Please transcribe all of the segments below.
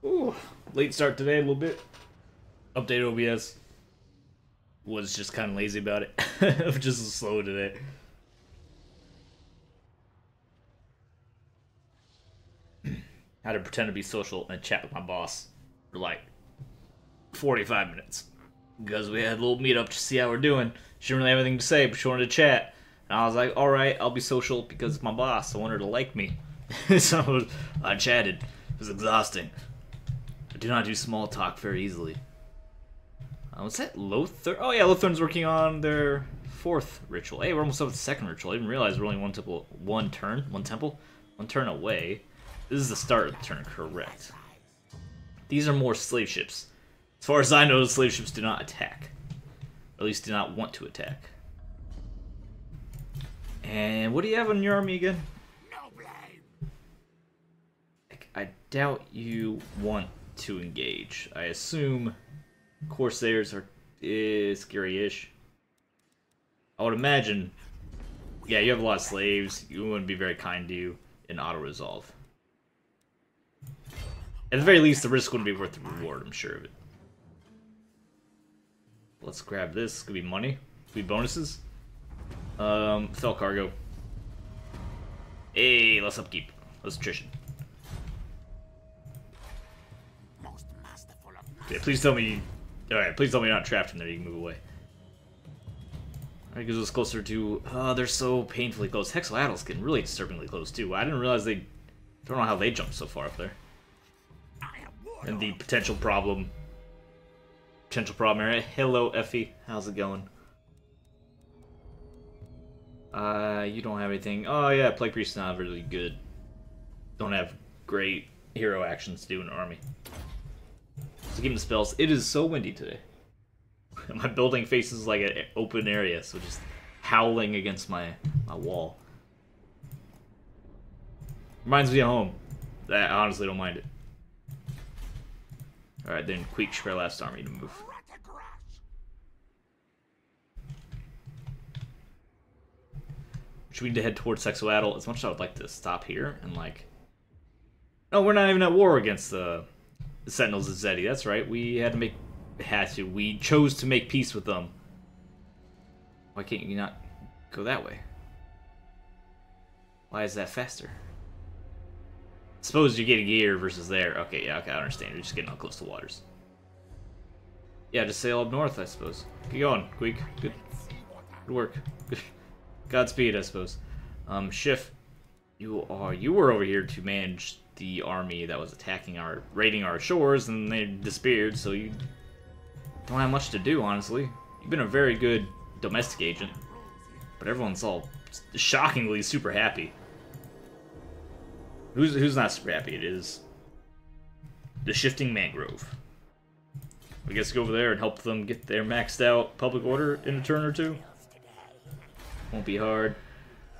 Ooh, late start today a little bit. Updated OBS. Was just kind of lazy about it. I'm just slow today. Had to pretend to be social and chat with my boss for like 45 minutes. Because we had a little meetup to see how we're doing. She didn't really have anything to say, but she wanted to chat. And I was like, alright, I'll be social because it's my boss. I want her to like me. So I chatted. It was exhausting. I do not do small talk very easily. Was that Lothar? Oh yeah, Lothar's working on their 4th ritual. Hey, we're almost up with the 2nd ritual. I didn't realize we're only one turn away. This is the start of the turn, correct. These are more slave ships. As far as I know, the slave ships do not attack. Or at least do not want to attack. And what do you have on your army again? I doubt you want to engage. I assume Corsairs are scary-ish. I would imagine, yeah, you have a lot of slaves. You wouldn't be very kind to you in auto-resolve. At the very least, the risk wouldn't be worth the reward, I'm sure of it. Let's grab this. Could be money. Could be bonuses. Fell cargo. Hey, let's upkeep. Let's attrition. Yeah, please tell me. Alright, please tell me you're not trapped in there. You can move away. Alright, gives us closer to. Oh, they're so painfully close. Hexalatls getting really disturbingly close too. I didn't realize they. Don't know how they jumped so far up there. And the potential problem. Potential problem area. Hello, Effie. How's it going? You don't have anything. Oh yeah, Plague Priest's not really good. Don't have great hero actions to do in an army. So give him the spells. It is so windy today. My building faces like an open area, so just howling against my wall. Reminds me of home. I honestly don't mind it. Alright, then Queek should be our last army to move. Should we need to head towards Sexoatl? As much as I would like to stop here and like... No, we're not even at war against the Sentinels of Zeddy. That's right, we had to make... We chose to make peace with them. Why can't you not go that way? Why is that faster? Suppose you're getting here versus there. Okay, yeah, okay, I understand. You're just getting up close to waters. Yeah, just sail up north, I suppose. Keep going, Queek. Good work. Good. Godspeed, I suppose. Schiff, you were over here to manage the army that was raiding our shores, and they disappeared, so you don't have much to do, honestly. You've been a very good domestic agent, but everyone's all shockingly super happy. Who's not super happy? It is the Shifting Mangrove. I guess go over there and help them get their maxed out public order in a turn or two. Won't be hard.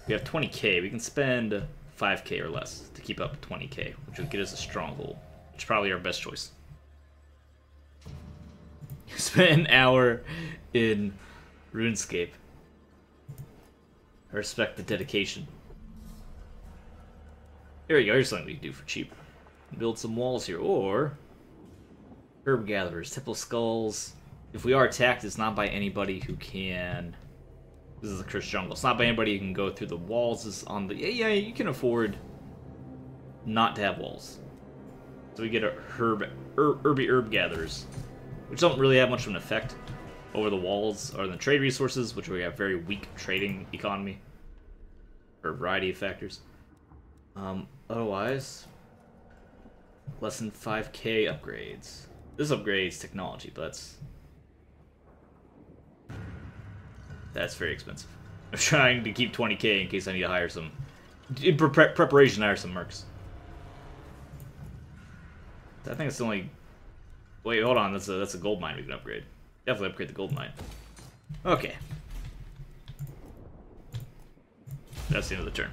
We have 20k. We can spend 5k or less to keep up 20k, which would get us a stronghold, which is probably our best choice. Spend an hour in RuneScape. I respect the dedication. There you go, here's something we can do for cheap. Build some walls here, or... Herb Gatherers, Temple Skulls. If we are attacked, it's not by anybody who can... This is a cursed jungle. It's not by anybody who can go through the walls. It's on the... Yeah, you can afford not to have walls. So we get a herb gatherers, which don't really have much of an effect over the walls or the trade resources, which we have very weak trading economy for a variety of factors. Otherwise, less than 5k upgrades. This upgrades technology, but that's very expensive. I'm trying to keep 20k in case I need to hire some, in preparation, hire some mercs. I think it's only. Wait, hold on. That's a gold mine we can upgrade. Definitely upgrade the gold mine. Okay. That's the end of the turn.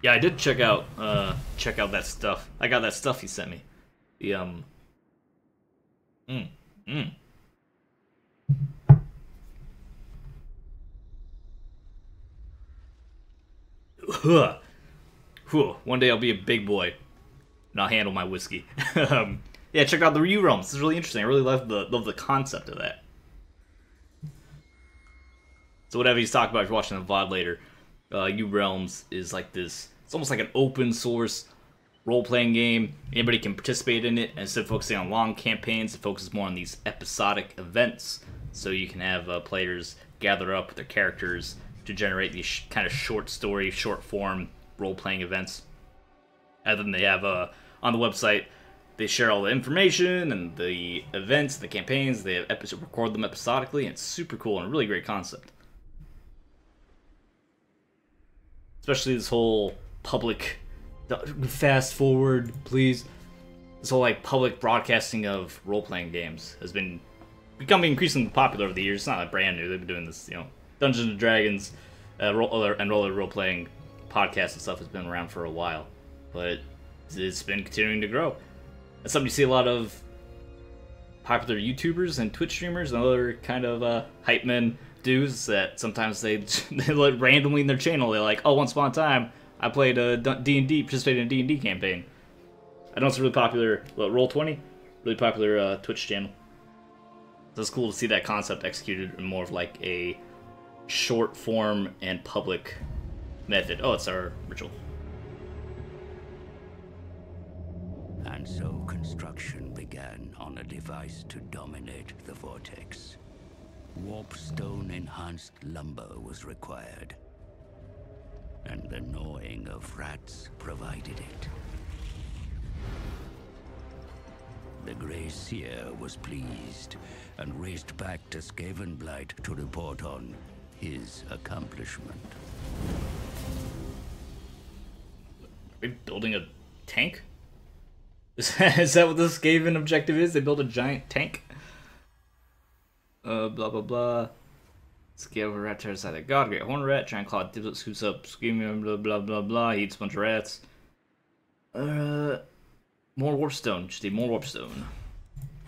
Yeah, I did check out that stuff. I got that stuff he sent me. The One day I'll be a big boy. and I'll handle my whiskey. Yeah, check out the U Realms. This is really interesting. I really love the concept of that. So whatever he's talking about, if you're watching the VOD later, U Realms is like this. It's almost like an open source role-playing game. Anybody can participate in it. And instead of focusing on long campaigns, it focuses more on these episodic events. So you can have players gather up with their characters to generate these kind of short story, short form role-playing events. And then they have on the website, they share all the information and the events, the campaigns. They have record them episodically, and it's super cool and a really great concept. Especially this whole public, fast forward, please. This whole like public broadcasting of role-playing games has been becoming increasingly popular over the years. It's not like brand new. They've been doing this, you know, Dungeons and Dragons and role-playing podcasts and stuff has been around for a while, but it's been continuing to grow. That's something you see a lot of popular YouTubers and Twitch streamers and other kind of hype men do, is that sometimes they like randomly in their channel, they're like, oh, once upon a time, I played a D&D, participated in a D&D campaign. I know it's a really popular, Roll20, really popular Twitch channel. So it's cool to see that concept executed in more of like a short form and public method. Oh, it's our ritual. And so construction began on a device to dominate the vortex. Warpstone-enhanced lumber was required, and the gnawing of rats provided it. The Grey Seer was pleased and raced back to Skaven Blight to report on his accomplishment. Are we building a tank? Is that what the Skaven objective is? They build a giant tank? Blah blah blah. Scale over rat tears out of God, great horn rat, giant claw dips, scoops up, screaming, blah blah blah blah. He eats a bunch of rats. More warpstone. Just need more warpstone.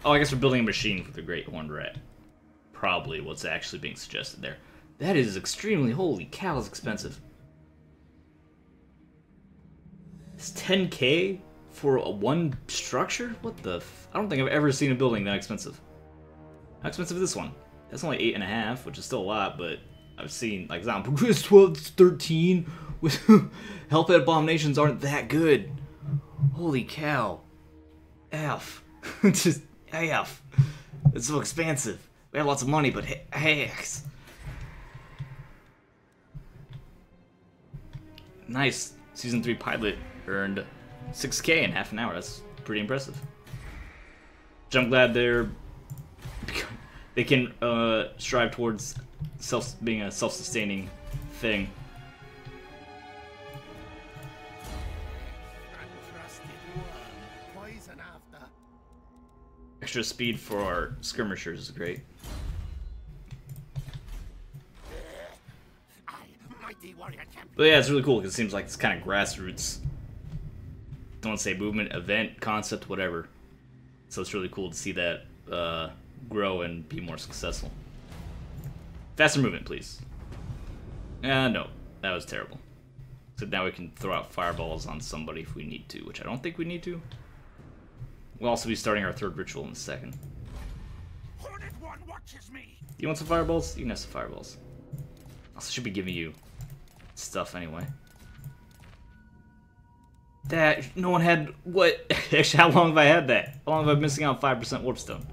Oh, I guess we're building a machine for the great horned rat. Probably what's actually being suggested there. That is extremely, holy cow, is expensive. It's 10K for one structure? What the f... I don't think I've ever seen a building that expensive. How expensive is this one? That's only 8.5, which is still a lot, but I've seen, like, it's 12, it's 13. Help at Abominations aren't that good. Holy cow. F. Just F. It's so expensive. We have lots of money, but hex. Nice. Season 3 pilot earned 6K in half an hour. That's pretty impressive. Which I'm glad they can strive towards being a self-sustaining thing. Extra speed for our skirmishers is great. But yeah, it's really cool because it seems like it's kind of grassroots. Don't say movement, event, concept, whatever. So it's really cool to see that grow and be more successful. Faster movement, please. No, that was terrible. So now we can throw out fireballs on somebody if we need to, which I don't think we need to. We'll also be starting our third ritual in a second. Hornet One watches me. You want some fireballs? You can have some fireballs. Also should be giving you stuff anyway. That, no one had, what? Actually, how long have I had that? How long have I been missing out 5% warpstone?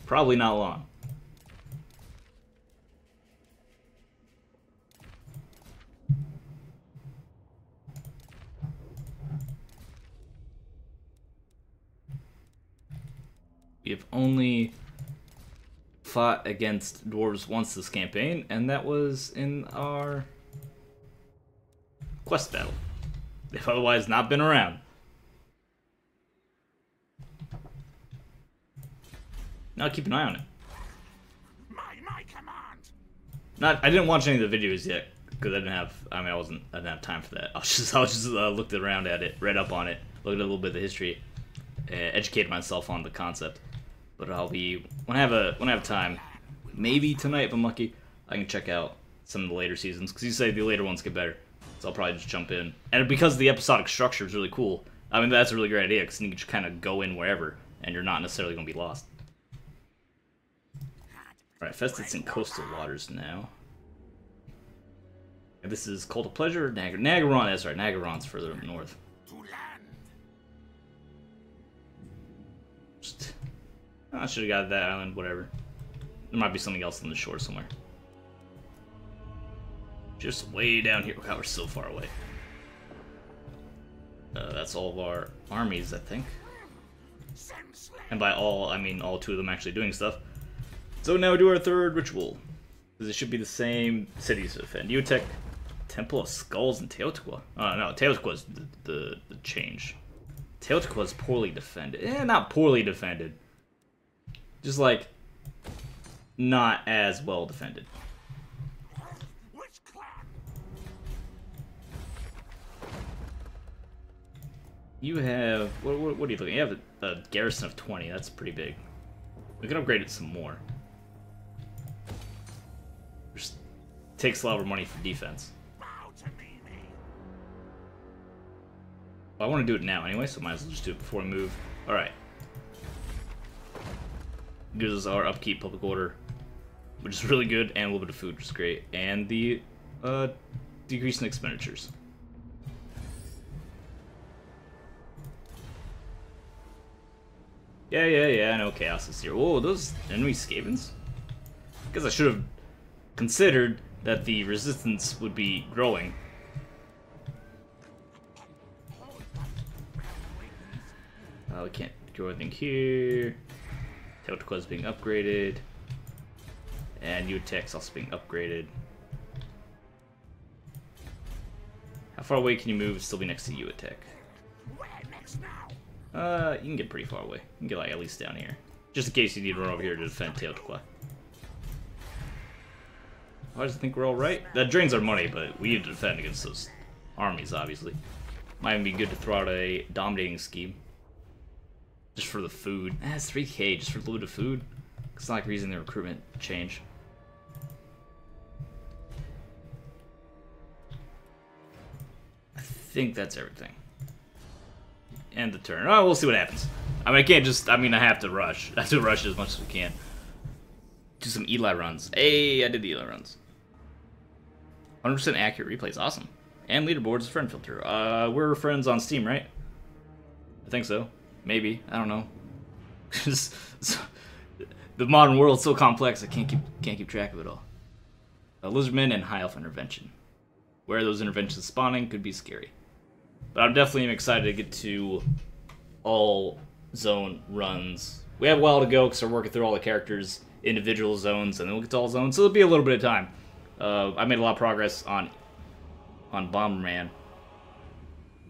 Probably not long. We have only fought against dwarves once this campaign, and that was in our quest battle. They've otherwise not been around. Now keep an eye on it. My command. I didn't watch any of the videos yet because I didn't have. I didn't have time for that. I just looked around at it, read up on it, looked at a little bit of the history, educated myself on the concept. But I'll be when I have time, maybe tonight if I'm lucky, I can check out some of the later seasons because you say the later ones get better. So I'll probably just jump in. And because the episodic structure is really cool, I mean, that's a really great idea, because you can just kind of go in wherever, and you're not necessarily going to be lost. Alright, Festit's in coastal waters now. And this is Cult of Pleasure or Nagaron, that's right, Nagaron's further up north. Just, I should have got that island, whatever. There might be something else on the shore somewhere. Just way down here. Wow, we're so far away. That's all of our armies, I think. And by all, I mean all two of them actually doing stuff. So now we do our third ritual. Because it should be the same cities to defend. Utek, Temple of Skulls, and Teotihuacan. Oh no, Teotihuacan's the change. Teotihuacan's poorly defended. Not poorly defended. Just like, not as well defended. You have, what are you looking at? You have a garrison of 20, that's pretty big. We can upgrade it some more. Just takes a lot of money for defense. Well, I want to do it now anyway, so might as well just do it before we move. Alright. Gives us our upkeep, public order, which is really good, and a little bit of food, which is great. And the decrease in expenditures. Yeah, I know chaos is here. Whoa, those enemy Skavens? Guess I should have considered that the resistance would be growing. We can't do anything here. Teotihuacan's being upgraded. And Utek's also being upgraded. How far away can you move and still be next to Utek? You can get pretty far away. You can get like at least down here. Just in case you need to run over here to defend Teotihuacan. I just think we're alright. That drains our money, but we need to defend against those armies, obviously. Might even be good to throw out a dominating scheme. Just for the food. It's 3k just for a little bit of food. It's not like reason the recruitment change. I think that's everything. End the turn. Oh, we'll see what happens. I mean, I can't just, I have to rush. I have to rush as much as we can. Do some Eli runs. Hey, I did the Eli runs. 100% accurate replays, awesome. And leaderboards is friend filter. We're friends on Steam, right? I think so. Maybe. I don't know. The modern world's so complex, I can't keep track of it all. Lizardmen and High Elf Intervention. Where those interventions spawning could be scary. But I'm definitely excited to get to all zone runs. We have a while to go because we're working through all the characters' individual zones, and then we'll get to all zones, so it'll be a little bit of time. I made a lot of progress on Bomberman,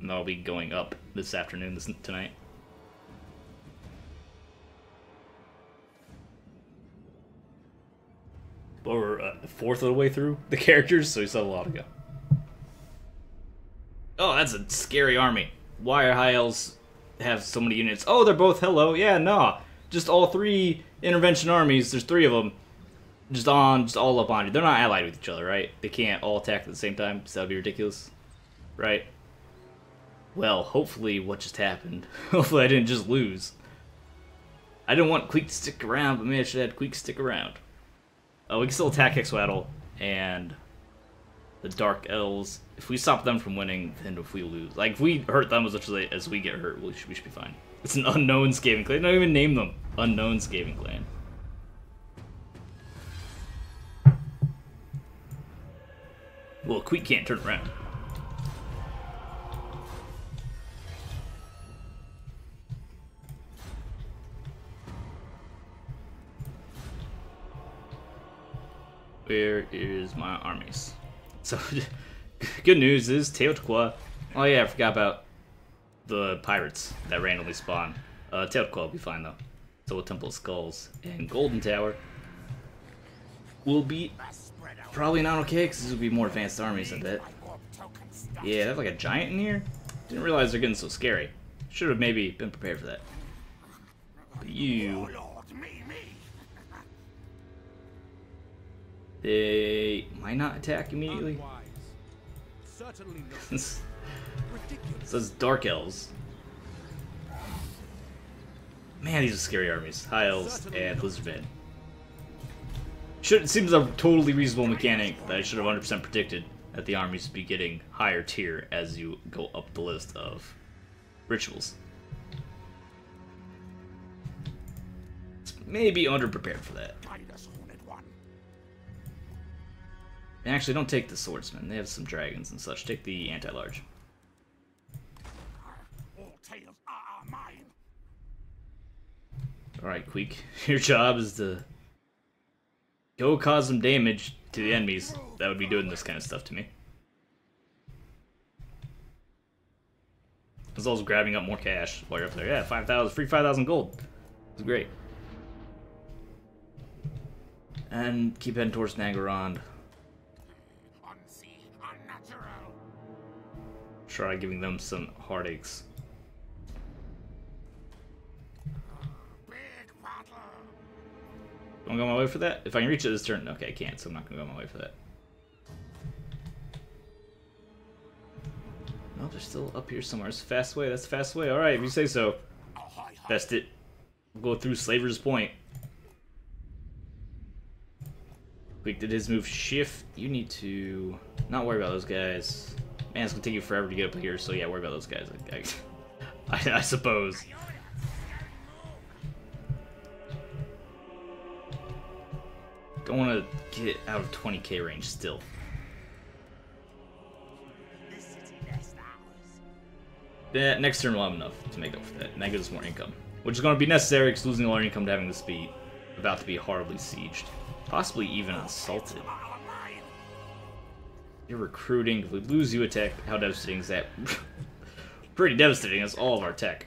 and that'll be going up this afternoon, tonight. But we're a fourth of the way through the characters, so we still have a lot to go. Oh, that's a scary army. Why are High Elves have so many units? Oh, they're both hello. Yeah, nah. Just all three intervention armies, there's three of them, just all up on you. They're not allied with each other, right? They can't all attack at the same time, so that'd be ridiculous. Right? Well, hopefully what just happened. Hopefully I didn't just lose. I didn't want Queek to stick around, but maybe I should have had Queek stick around. Oh, we can still attack Hexwaddle and the Dark Elves. If we stop them from winning, then if we lose, like if we hurt them as much as we get hurt, we should be fine. It's an unknown Skaven clan. Don't even name them unknown Skaven clan. Well, Queek can't turn around. Where is my armies? So, good news is Teotihuacan. Oh yeah, I forgot about the pirates that randomly spawn. Teotihuacan will be fine though. So will Temple of Skulls and Golden Tower will be probably not okay because these will be more advanced armies, I bet. Yeah, they have like a giant in here. Didn't realize they're getting so scary. Should have maybe been prepared for that. But you. They might not attack immediately. So it's Dark Elves. Man, these are scary armies. High Elves and Blizzardmen. It seems a totally reasonable mechanic that I should have 100% predicted that the armies would be getting higher tier as you go up the list of rituals. Maybe underprepared for that. And actually, don't take the swordsman. They have some dragons and such. Take the anti-large. All tales are mine. Alright, Queek. Your job is to go cause some damage to the enemies that would be doing this kind of stuff to me. As well as grabbing up more cash while you're up there. Yeah, 5,000, free 5,000 gold. It's great. And keep heading towards Nagorond. Unnatural. Try giving them some heartaches. Big battle. Don't go my way for that? If I can reach it this turn, okay, I can't, so I'm not gonna go my way for that. No, they're still up here somewhere. It's a fast way. That's a fast way. All right, if you say so. Best it. We'll go through Slaver's Point. Quick, did his move shift? You need to not worry about those guys. Man, it's gonna take you forever to get up here, so yeah, worry about those guys. I suppose. Don't want to get out of 20k range still. Yeah, next turn we'll have enough to make up for that, and that gives us more income. Which is going to be necessary, because losing all our income to having this be about to be horribly sieged. Possibly even assaulted. You're recruiting. If we lose you attack, how devastating is that? Pretty devastating, as all of our tech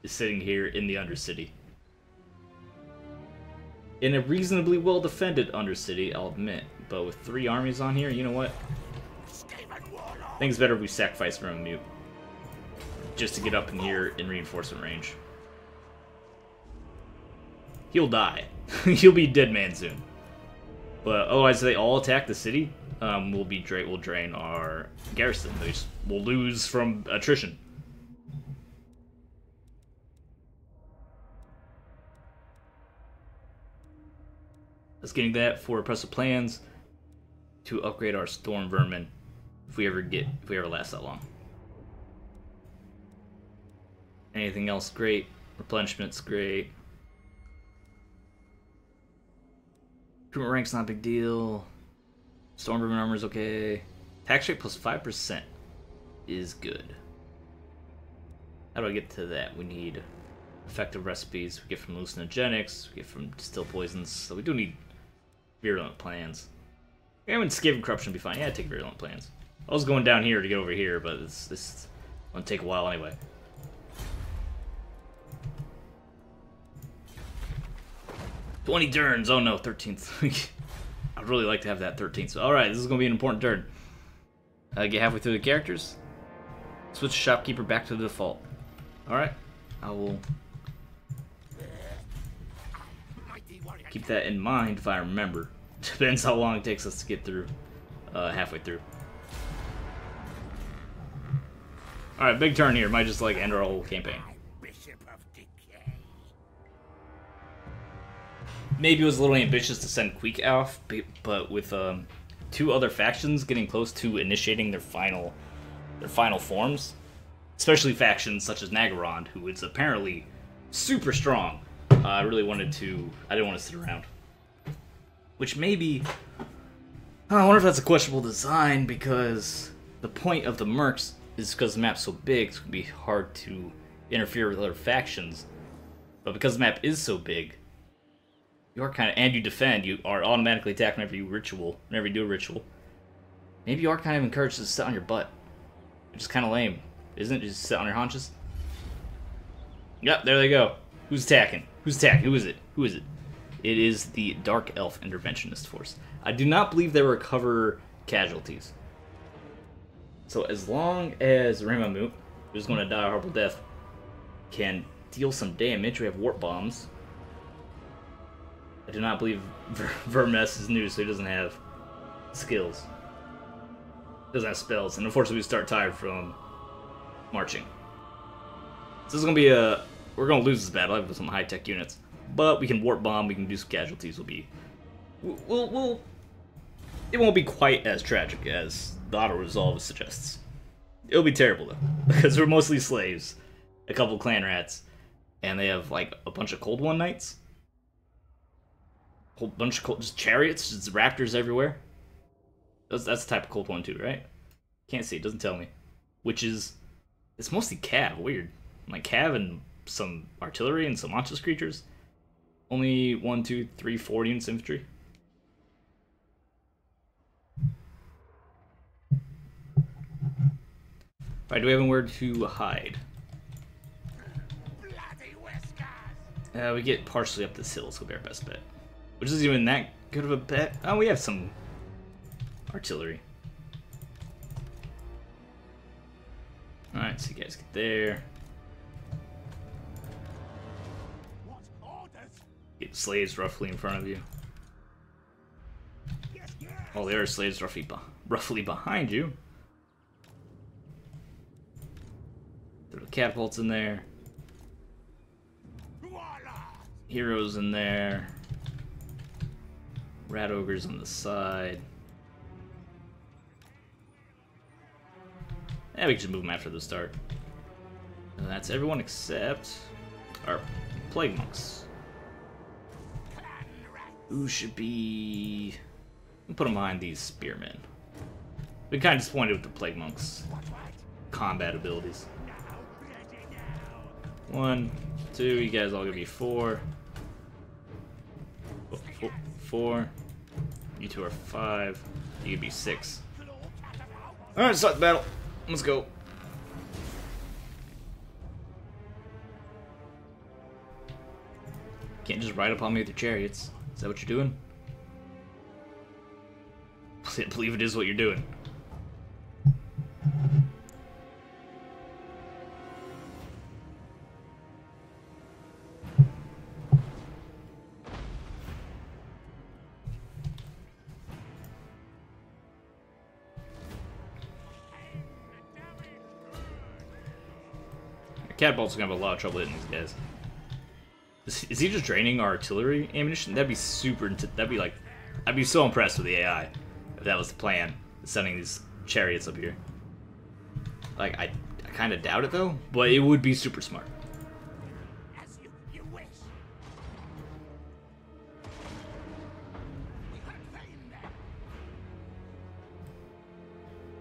is sitting here in the Undercity. In a reasonably well-defended Undercity, I'll admit. But with 3 armies on here, you know what? I think it's better if we sacrifice Vermamute. Just to get up in here in reinforcement range. He'll die. He'll be dead man soon. But otherwise, if they all attack the city, we'll drain our garrison. We'll lose from attrition. Let's getting that for oppressive plans to upgrade our storm vermin if we ever last that long. Anything else great? Replenishment's great. Recruitment rank's not a big deal. Storm vermin armor's okay. Tax rate plus 5% is good. How do I get to that? We need effective recipes. We get from hallucinogenics. We get from distilled poisons. So we do need virulent plans. Yeah, I mean, Skaven corruption would be fine. Yeah, I'd take virulent plans. I was going down here to get over here, but this gonna take a while anyway. $20 turns. Oh no, 13th. I'd really like to have that 13th. So, alright, this is going to be an important turn. Get halfway through the characters. Switch shopkeeper back to the default. Alright. I will keep that in mind if I remember. Depends how long it takes us to get through. Halfway through. Alright, big turn here. Might just like end our whole campaign. Maybe it was a little ambitious to send Queek off, but with 2 other factions getting close to initiating their final forms, especially factions such as Nagorond, who is apparently super strong. I didn't want to sit around. Which maybe, I wonder if that's a questionable design, because the point of the mercs is because the map's so big, it's going to be hard to interfere with other factions. But because the map is so big, and you defend, you are automatically attacked whenever you do a ritual. Maybe you are kind of encouraged to sit on your butt. Which is kind of lame, isn't it? Just sit on your haunches? Yep, there they go. Who's attacking? Who's attacking? Who is it? Who is it? It is the Dark Elf Interventionist Force. I do not believe they recover casualties. So as long as Remamut, who's going to die a horrible death, can deal some damage, we have warp bombs. I do not believe Vermes is new, so he doesn't have skills. Doesn't have spells, and unfortunately we start tired from marching. So this is going to be a we're gonna lose this battle. I have some high-tech units, but we can warp bomb. We can do some casualties. We'll it won't be quite as tragic as the auto resolve suggests. It'll be terrible though, because we're mostly slaves, a couple clan rats, and they have like a bunch of Cold One knights, whole bunch of just chariots, just raptors everywhere. That's the type of Cold One too, right? Can't see. It doesn't tell me. Which is, it's mostly cav. Weird. Like cav and some artillery and some monstrous creatures. Only 1, 2, 3, 4 units infantry. Alright, do we have anywhere to hide? Bloody whiskers! We get partially up this hill, so we'll be our best bet. Which isn't even that good of a bet. Oh, we have some artillery. Alright, so you guys get there. What orders? Get slaves roughly in front of you. Yes, yes! Oh, there are slaves roughly behind you. There are catapults in there. Voila! Heroes in there. Rat ogres on the side. Yeah, we can just move them after the start. And that's everyone except our plague monks. Who should be... We'll put them behind these spearmen. Been kind of disappointed with the plague monks' combat abilities. 1, 2, you guys all gonna be 4. 4. You two are 5. You could be 6. Alright, start the battle. Let's go. Can't just ride upon me with your chariots. Is that what you're doing? I believe it is what you're doing. Catapult's gonna have a lot of trouble hitting these guys. Is he just draining our artillery ammunition? That'd be super. That'd be like, I'd be so impressed with the AI if that was the plan. Sending these chariots up here. Like I kind of doubt it though, but it would be super smart. As you wish.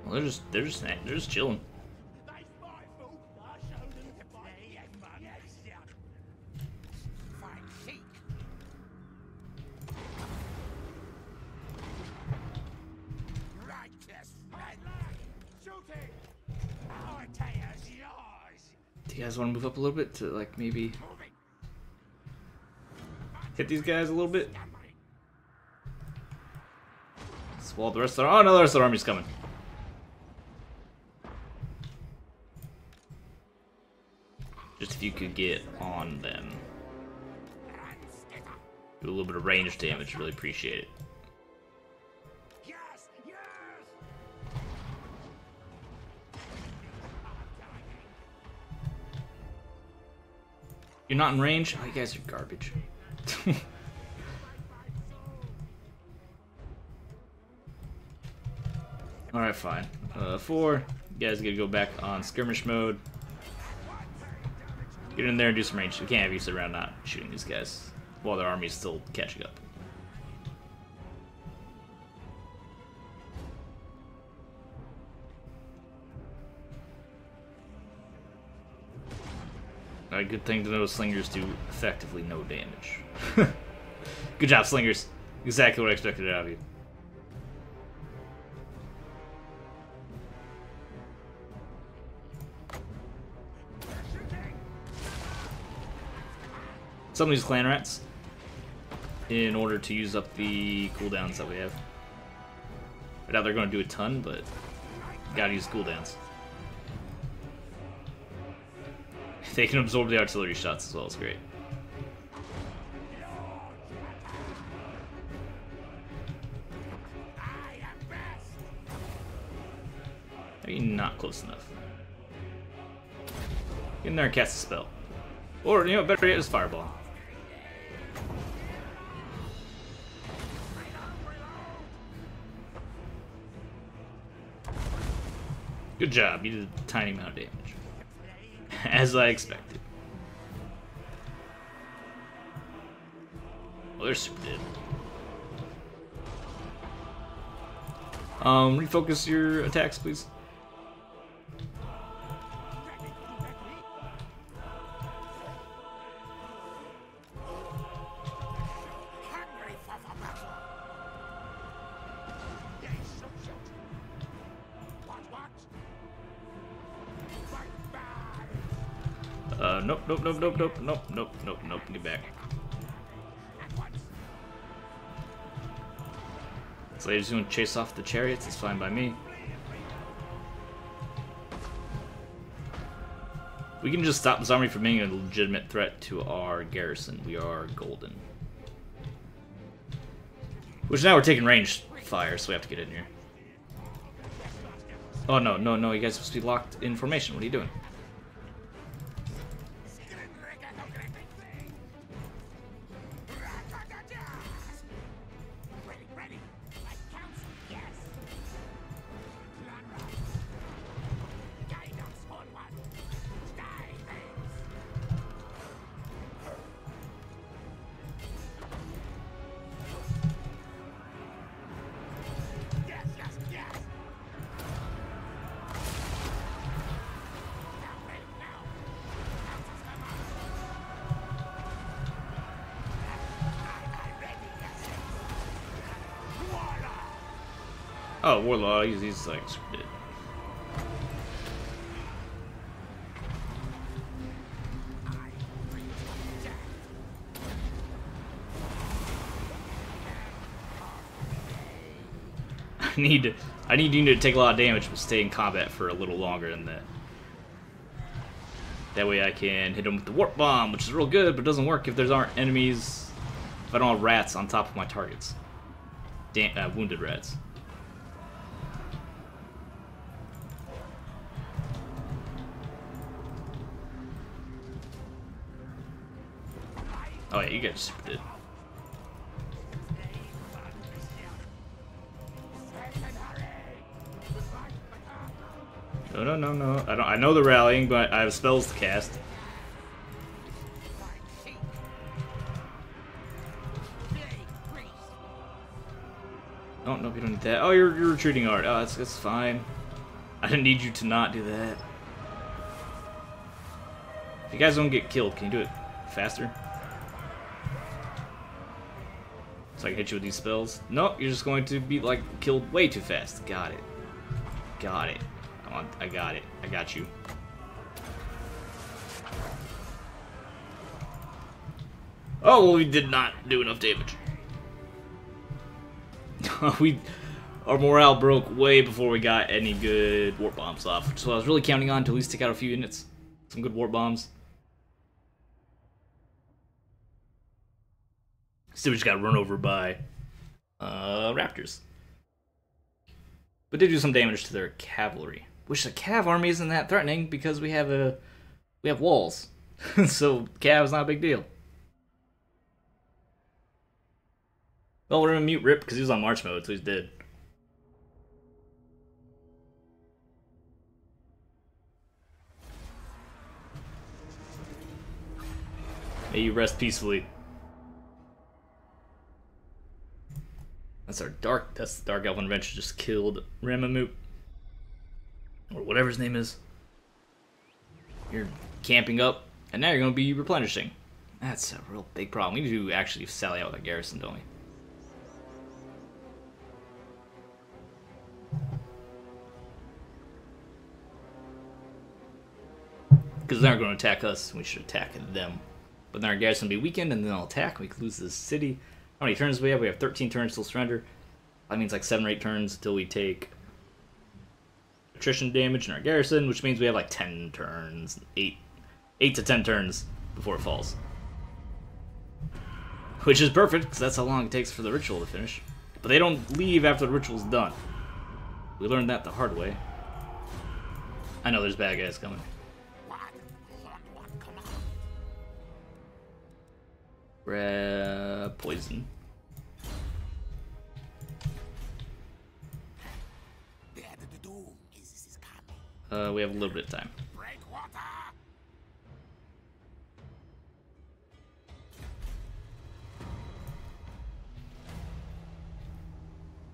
Well, they're just chilling. Do you guys want to move up a little bit to like maybe hit these guys a little bit? Swallow the rest of their... Oh no, the rest of the army's coming. Just if you could get on them. Do a little bit of range damage, really appreciate it. Yes, yes. You're not in range? Oh, you guys are garbage. Alright, fine. 4. You guys gotta go back on skirmish mode. Get in there and do some range. We can't have you sit around not shooting these guys while their army's still catching up. A good thing to know, slingers do effectively no damage. Good job, slingers. Exactly what I expected out of you. Some of these clan rats, in order to use up the cooldowns that we have. I doubt they're going to do a ton, but gotta use cooldowns. They can absorb the artillery shots as well, it's great. Maybe not close enough. Get in there and cast a spell. Or, you know, better yet, just fireball. Good job, you did a tiny amount of damage. As I expected. Well, they're super dead. Refocus your attacks, please. Hungry for the battle. Yes, shoot. What? Fight back. Nope. Get back. At once. So they just want to chase off the chariots. It's fine by me. We can just stop this army from being a legitimate threat to our garrison. We are golden. Which now we're taking range fire, so we have to get in here. Oh no, you guys are supposed to be locked in formation. What are you doing? Ready. Like council, yes. Plan right. Guide us onward. Die, babes. Yes. Now, ready, now. Council's come on. I ready, yes. Warlock. Oh, Warlaw, he's like super dead. I need you to take a lot of damage but stay in combat for a little longer than that. That way I can hit him with the warp bomb, which is real good, but doesn't work if there aren't enemies. If I don't have rats on top of my targets. Wounded rats. Oh yeah, you guys are super dead. No. I know they're rallying, but I have spells to cast. Oh, no, you don't need that. Oh, you're retreating hard. Oh, that's fine. I didn't need you to not do that. If you guys don't get killed, can you do it faster? So I can hit you with these spells? No, you're just going to be, like, killed way too fast. Got it. I got it. I got you. Oh, well, we did not do enough damage. Our morale broke way before we got any good warp bombs off. So I was really counting on to at least take out a few units. Some good warp bombs. Still just got run over by raptors. But did do some damage to their cavalry. Which the cav army isn't that threatening because we have walls. So cav's not a big deal. Well, we're gonna mute Rip because he was on march mode, so he's dead. May you rest peacefully. That's the Dark Elven Adventure just killed Ramamoot. Or whatever his name is. You're camping up, and now you're gonna be replenishing. That's a real big problem. We need to actually sally out with a garrison, don't we? Because they're not going to attack us, we should attack them. But then our garrison will be weakened, and then they'll attack, we could lose this city. How many turns do we have? We have 13 turns till surrender. That means like 7 or 8 turns until we take attrition damage in our garrison, which means we have like 10 turns, 8 to 10 turns before it falls. Which is perfect, because that's how long it takes for the ritual to finish. But they don't leave after the ritual's done. We learned that the hard way. I know there's bad guys coming. Grab poison. We have a little bit of time.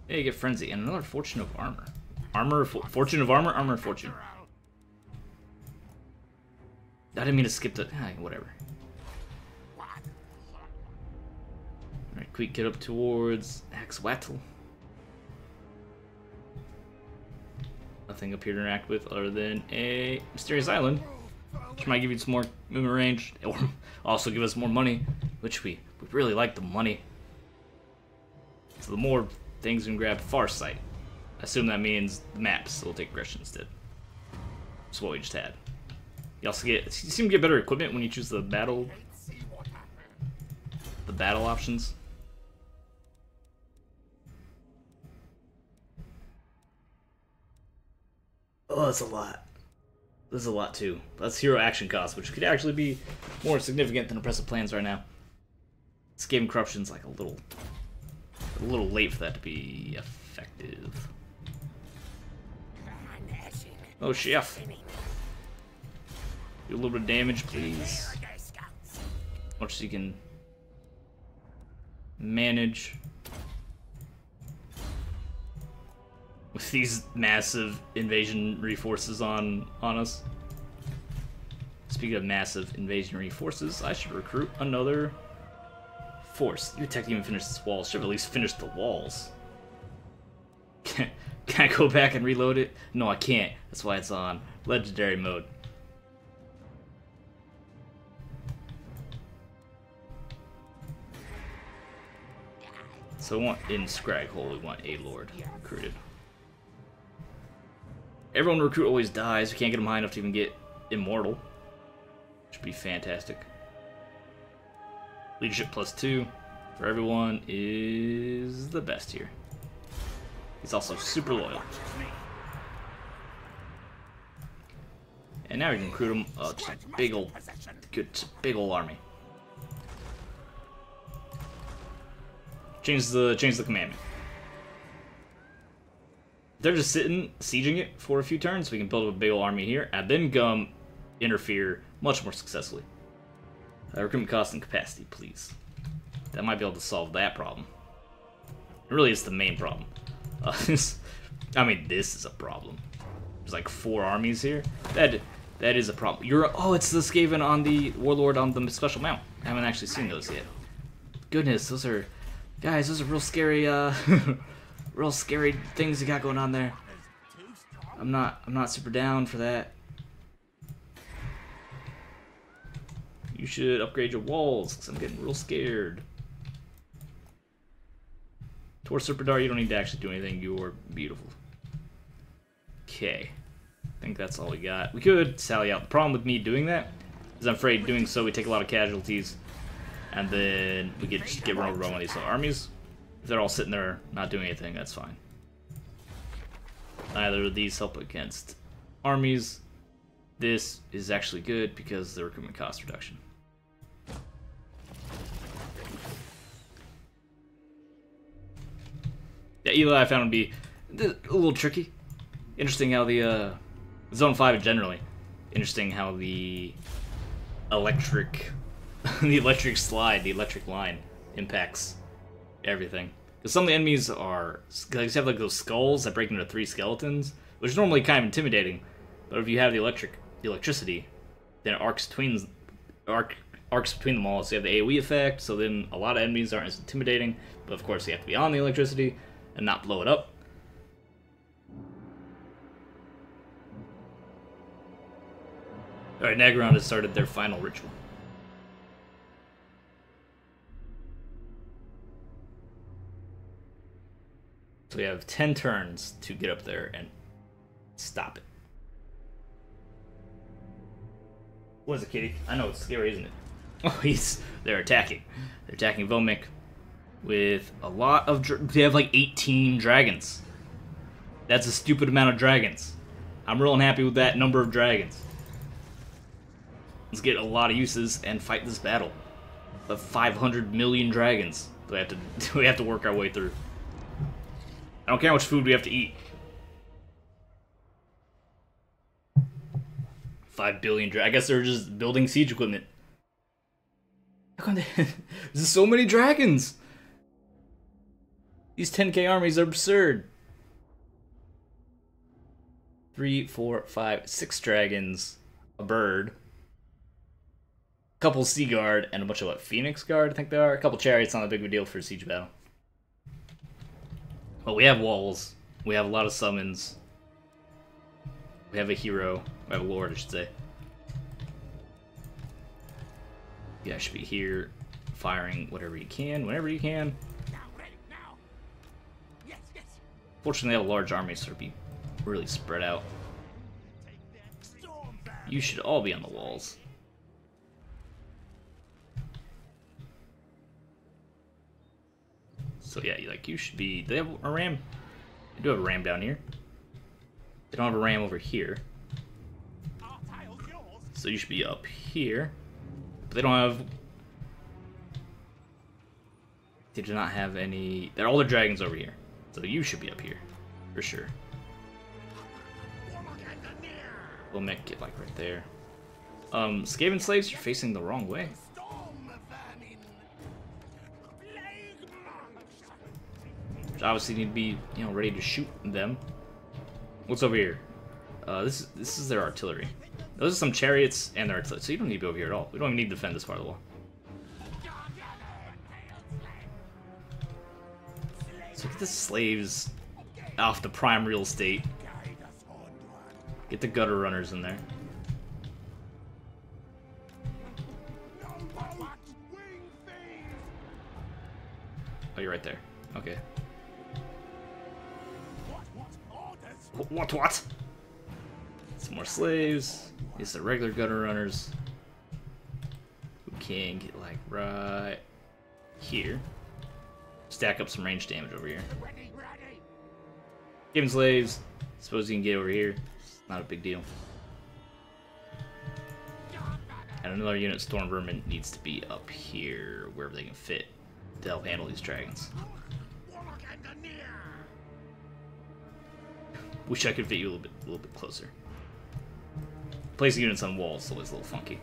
Yeah, you get frenzy and another fortune of armor. Fortune of armor, armor of fortune. I didn't mean to skip the. Whatever. Alright, quick, get up towards Axwatl. Nothing up here to interact with other than a mysterious island, which might give you some more movement range, or also give us more money, which we really like the money. So the more things we can grab, Farsight. I assume that means the maps, so we'll take aggression instead. That's what we just had. You also get, you seem to get better equipment when you choose the battle options. Oh, that's a lot. This is a lot too. That's hero action cost, which could actually be more significant than oppressive plans right now. Skaven corruption's like a little late for that to be effective. Oh, chef. Do a little bit of damage, please. Much as you can manage. With these massive invasion reforces on us. Speaking of massive invasionary forces, I should recruit another force. Your tech even finished this wall. Should have at least finished the walls. Can I go back and reload it? No, I can't. That's why it's on legendary mode. So we want in Scraghole, we want a lord recruited. Everyone recruit always dies. We can't get them high enough to even get immortal. Which would be fantastic. Leadership +2 for everyone is the best here. He's also super loyal. And now we can recruit him. Just a big old army. Change the commandment. They're just sitting, sieging it for a few turns, so we can build up a big old army here, and then come interfere much more successfully. Recruitment cost and capacity, please. That might be able to solve that problem. Really, it's the main problem. I mean, this is a problem. There's like 4 armies here. That is a problem. It's the Skaven on the Warlord on the special mount. I haven't actually seen those yet. Goodness, those are real scary. Real scary things you got going on there. I'm not super down for that. You should upgrade your walls, because I'm getting real scared. Towards Serpidar, you don't need to actually do anything. You're beautiful. Okay. I think that's all we got. We could sally out. The problem with me doing that is I'm afraid doing so we take a lot of casualties, and then we get run over by one of these armies. If they're all sitting there not doing anything, that's fine. Neither of these help against armies. This is actually good because of the recruitment cost reduction. Yeah, Eli I found to be a little tricky. Interesting how the Zone 5 generally. Interesting how the electric slide, the electric line impacts everything. Because some of the enemies are, like, you have like those skulls that break into 3 skeletons, which is normally kind of intimidating. But if you have the electricity, then it arcs between them all. So you have the AoE effect. So then a lot of enemies aren't as intimidating. But of course, you have to be on the electricity and not blow it up. All right, Nagaron has started their final ritual. So we have 10 turns to get up there and stop it. What is it, kitty? I know, it's scary, isn't it? Oh, they're attacking. They're attacking Vomik with a lot of... They have like 18 dragons. That's a stupid amount of dragons. I'm real unhappy with that number of dragons. Let's get a lot of uses and fight this battle. of 500 million dragons we have to work our way through. I don't care how much food we have to eat. 5 billion I guess they're just building siege equipment. How come there's so many dragons? These 10k armies are absurd. 3, 4, 5, 6 dragons, a bird, a couple sea guard, and a bunch of what, Phoenix guard, I think they are. A couple chariots, not a big of a deal for a siege battle. Well, we have walls. We have a lot of summons. We have a hero. We have a lord, I should say. You guys should be here, firing whatever you can, whenever you can. Now, ready, now. Yes, yes. Fortunately, they have a large army, so it'll be really spread out. Take that. Storm back. You should all be on the walls. So yeah, you should be. They have a ram. They do have a ram down here. They don't have a ram over here. Our tile's yours. So you should be up here. But they don't have. They do not have any. They're all the dragons over here. So you should be up here, for sure. Warlock engineer. We'll make it like right there. Skaven slaves, you're facing the wrong way. Storm vermin. Plague monster. Which obviously need to be, ready to shoot them. What's over here? This is their artillery. Those are some chariots and their artillery, so you don't need to be over here at all. We don't even need to defend this part of the wall. So get the slaves off the prime real estate. Get the gutter runners in there. Oh, you're right there. Okay. What? Some more slaves. These are regular gutter runners. Who can get like right here. Stack up some range damage over here. Ready, ready. Give him slaves. Suppose you can get over here. It's not a big deal. And another unit, Storm Vermin, needs to be up here, wherever they can fit, to help handle these dragons. Warlock engineer. Wish I could fit you a little bit closer. Placing units on walls is always a little funky.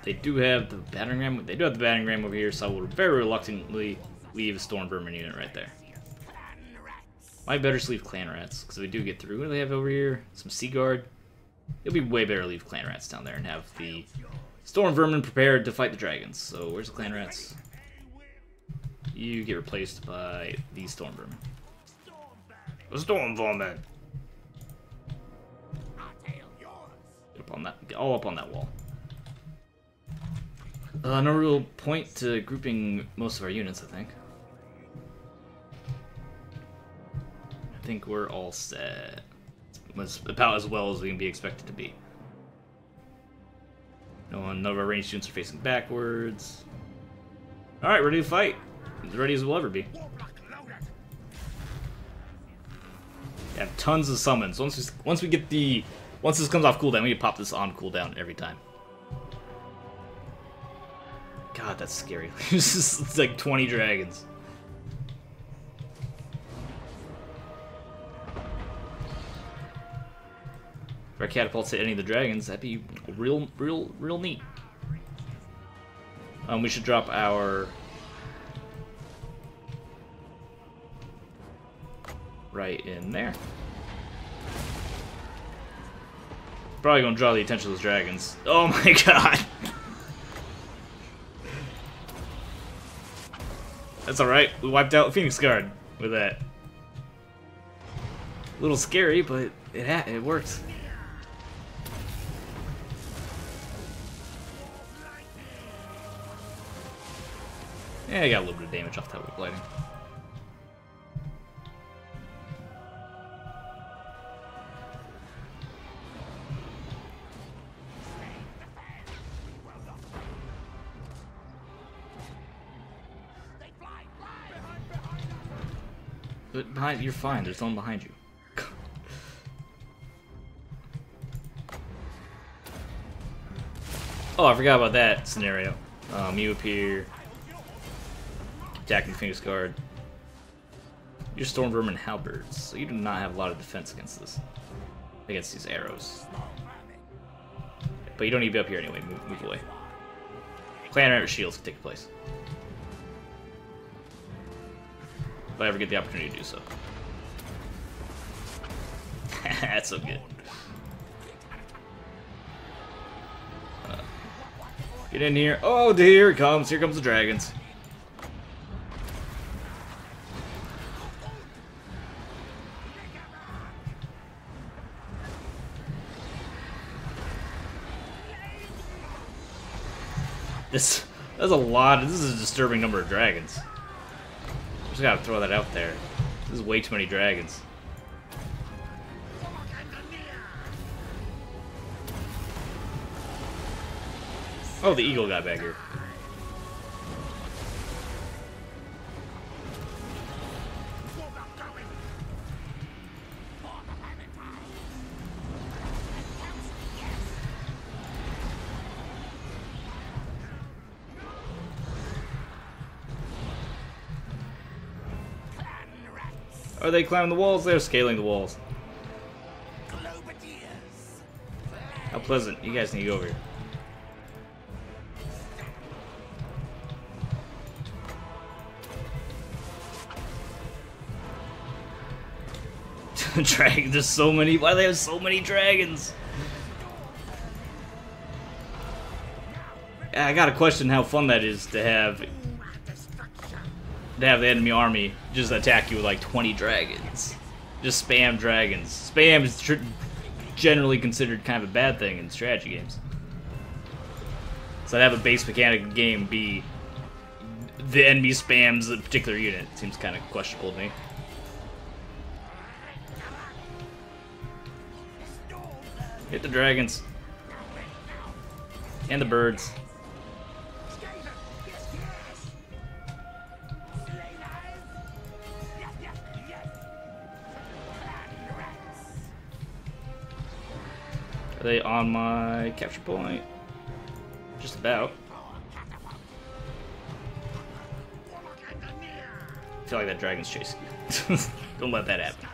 They do have the battering ram. They do have the battering ram over here, so I will very reluctantly leave a Storm Vermin unit right there. Might better leave clan rats, because if we do get through, what do they have over here? Some sea guard. It'll be way better to leave clan rats down there and have the Storm Vermin prepared to fight the dragons. So where's the clan rats? You get replaced by the Storm Vermin. The Storm Vermin. Get up on that. Get all up on that wall. No real point to grouping most of our units, I think. I think we're all set. It's about as well as we can be expected to be. None of our ranged units are facing backwards. Alright, ready to fight. As ready as we'll ever be. Have tons of summons. Once this comes off cooldown, we can pop this on cooldown every time. God, that's scary. It's like 20 dragons. If our catapults hit any of the dragons, that'd be real neat. We should drop our right in there. Probably gonna draw the attention of those dragons. Oh my god! That's alright, we wiped out Phoenix Guard with that. A little scary, but it worked. Yeah, I got a little bit of damage off that whip lighting. But behind, you're fine. There's no one behind you. Oh, I forgot about that scenario. You appear. Attacking Phoenix Guard. You're Storm Vermin Halberds, so you do not have a lot of defense against this. Against these arrows. But you don't need to be up here anyway, move away. Clan shields can take place. If I ever get the opportunity to do so. That's so good. Get in here. Oh, here it comes. Here comes the dragons. That's a lot. This is a disturbing number of dragons. Just gotta throw that out there. This is way too many dragons. Oh, the eagle got back here. Are they climbing the walls? They're scaling the walls. How pleasant. You guys need to go over here. Dragon, there's so many. Why do they have so many dragons? I gotta question how fun that is to have the enemy army just attack you with like 20 dragons. Just spam dragons. Spam is generally considered kind of a bad thing in strategy games. So to have a base mechanic game be the enemy spams a particular unit seems kind of questionable to me. Hit the dragons. And the birds. Are they on my capture point? Just about. I feel like that dragon's chasing you. Don't let that happen.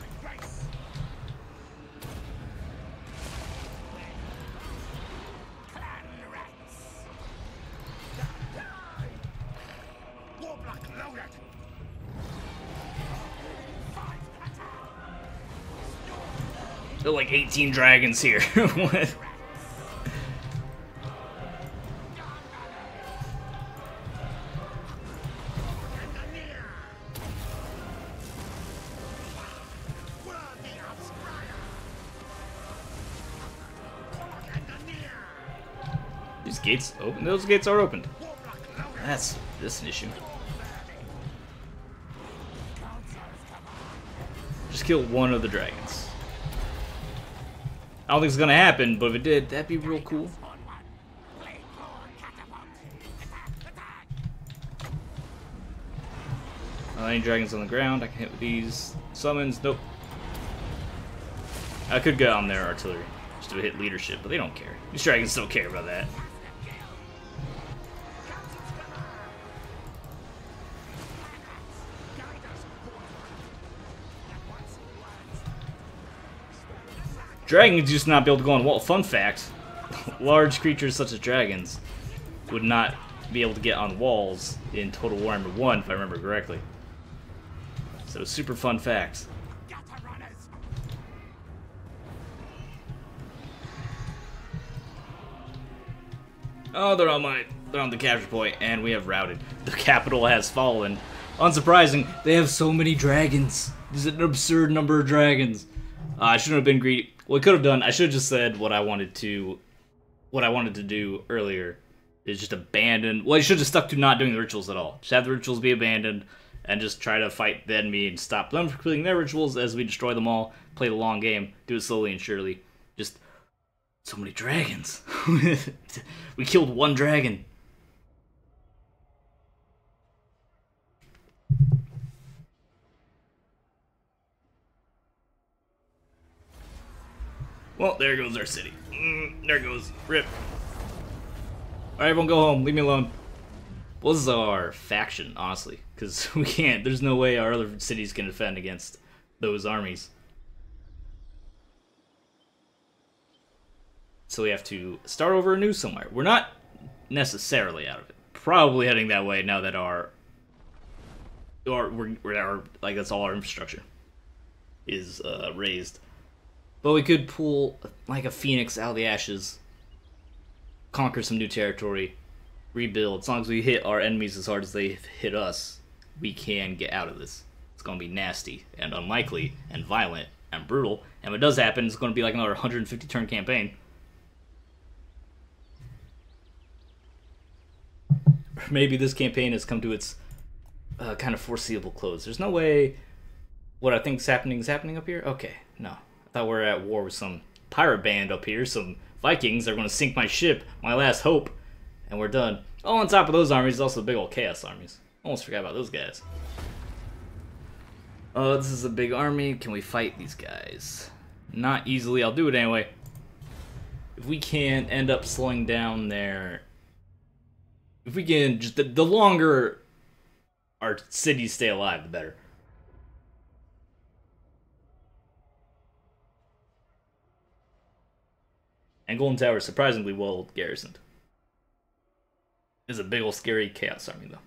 There are like 18 dragons here. What? These gates open? Those gates are opened. That's an issue. Just kill one of the dragons. I don't think it's gonna happen, but if it did, that'd be real cool. Any dragons on the ground, I can hit with these summons. Nope. I could go on their artillery just to hit leadership, but they don't care. These dragons don't care about that. Dragons used to not be able to go on wall. Fun fact, large creatures such as dragons would not be able to get on walls in Total Warhammer 1, if I remember correctly. So super fun fact. Oh, they're on the capture point, and we have routed. The capital has fallen. Unsurprising, they have so many dragons. There's an absurd number of dragons. I shouldn't have been greedy. What I could have done, I should have just said what I wanted to do earlier is just abandon. Well, I should have stuck to not doing the rituals at all. Just have the rituals be abandoned and just try to fight the enemy and stop them from completing their rituals as we destroy them all. Play the long game, do it slowly and surely. Just so many dragons. We killed one dragon. Well, there goes our city. There goes. Rip. Alright, everyone go home. Leave me alone. Well, this is our faction, honestly, because we can't. There's no way our other cities can defend against those armies. So we have to start over anew somewhere. We're not necessarily out of it. Probably heading that way now that we're like that's all our infrastructure is raised. But we could pull like a phoenix out of the ashes, conquer some new territory, rebuild. As long as we hit our enemies as hard as they hit us, we can get out of this. It's gonna be nasty and unlikely and violent and brutal. And if it does happen, it's gonna be like another 150 turn campaign. Maybe this campaign has come to its kind of foreseeable close. There's no way what I think is happening up here? Okay, no. I thought we were at war with some pirate band up here, some Vikings. They're going to sink my ship, my last hope, and we're done. Oh, on top of those armies, also the big old Chaos armies. Almost forgot about those guys. Oh, this is a big army. Can we fight these guys? Not easily. I'll do it anyway. If we can end up slowing down their... If we can, just the longer our cities stay alive, the better. And Golden Tower is surprisingly well garrisoned. It's a big old scary Chaos army, though.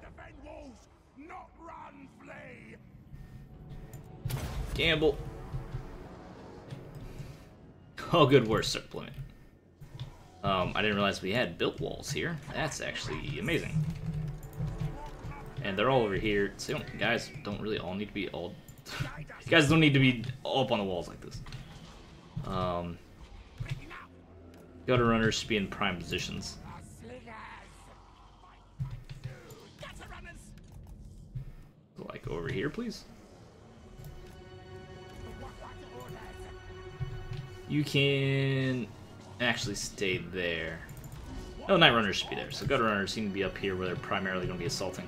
Defend walls, not run, flee. Gamble. Oh, good, worse deployment. I didn't realize we had built walls here. That's actually amazing. And they're all over here. So guys don't really all need to be all... You guys don't need to be all up on the walls like this. Gutter runners should be in prime positions. Like over here, please. You can actually stay there. No, Night Runners should be there. So Gutter Runners seem to be up here where they're primarily going to be assaulting.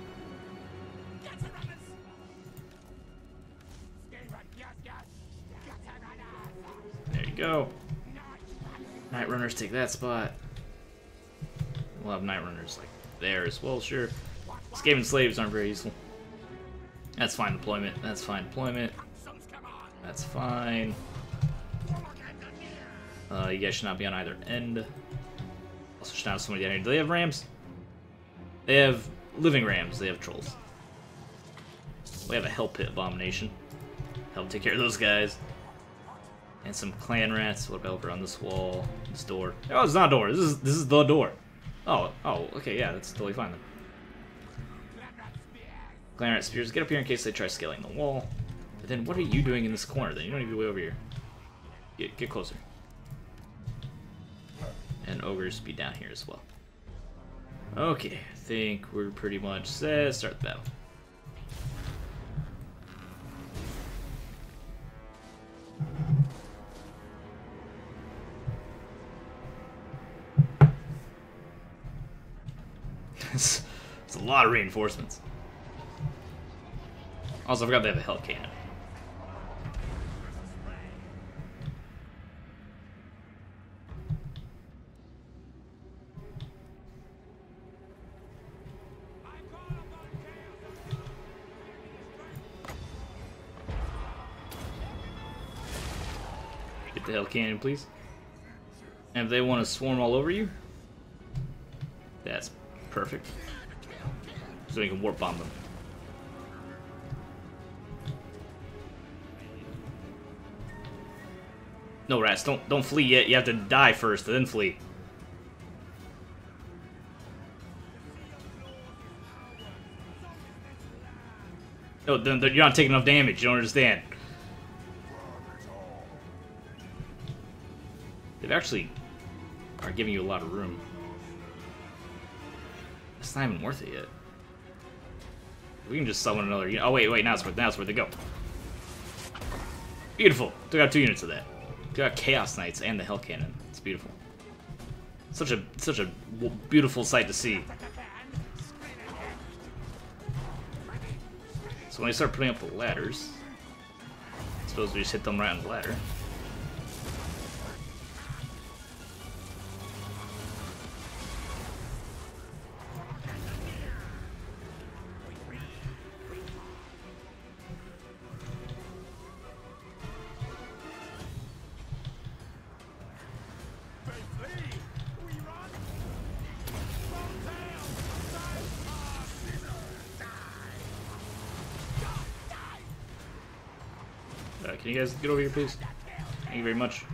There you go. Night Runners take that spot. We'll have Night Runners like there as well, sure. Skaven slaves aren't very useful. That's fine deployment. That's fine deployment. That's fine. You guys should not be on either end. Also should not have somebody down here. Do they have rams? They have living rams. They have trolls. We have a hell pit abomination. Help take care of those guys. And some clan rats. What about over on this wall? This door. Oh, it's not a door. This is the door. Oh, okay, yeah, that's totally fine then. Clan rat spears. Get up here in case they try scaling the wall. But then what are you doing in this corner then? You don't need to be way over here. Get closer. And ogres be down here as well. Okay, I think we're pretty much set. Start the battle. It's a lot of reinforcements. Also, I forgot they have a hell cannon. Get the hell cannon, please. And if they want to swarm all over you, that's perfect. So you can warp bomb them. No, rats, don't flee yet. You have to die first, and then flee. No, then you're not taking enough damage. You don't understand. They actually are giving you a lot of room. It's not even worth it yet. We can just summon another unit. Oh wait, now it's worth it. Go. Beautiful. Took out 2 units of that. Took out Chaos Knights and the Hell Cannon. It's beautiful. Such a beautiful sight to see. So when I start putting up the ladders, I suppose we just hit them right on the ladder. Can you guys get over here, please? Thank you very much.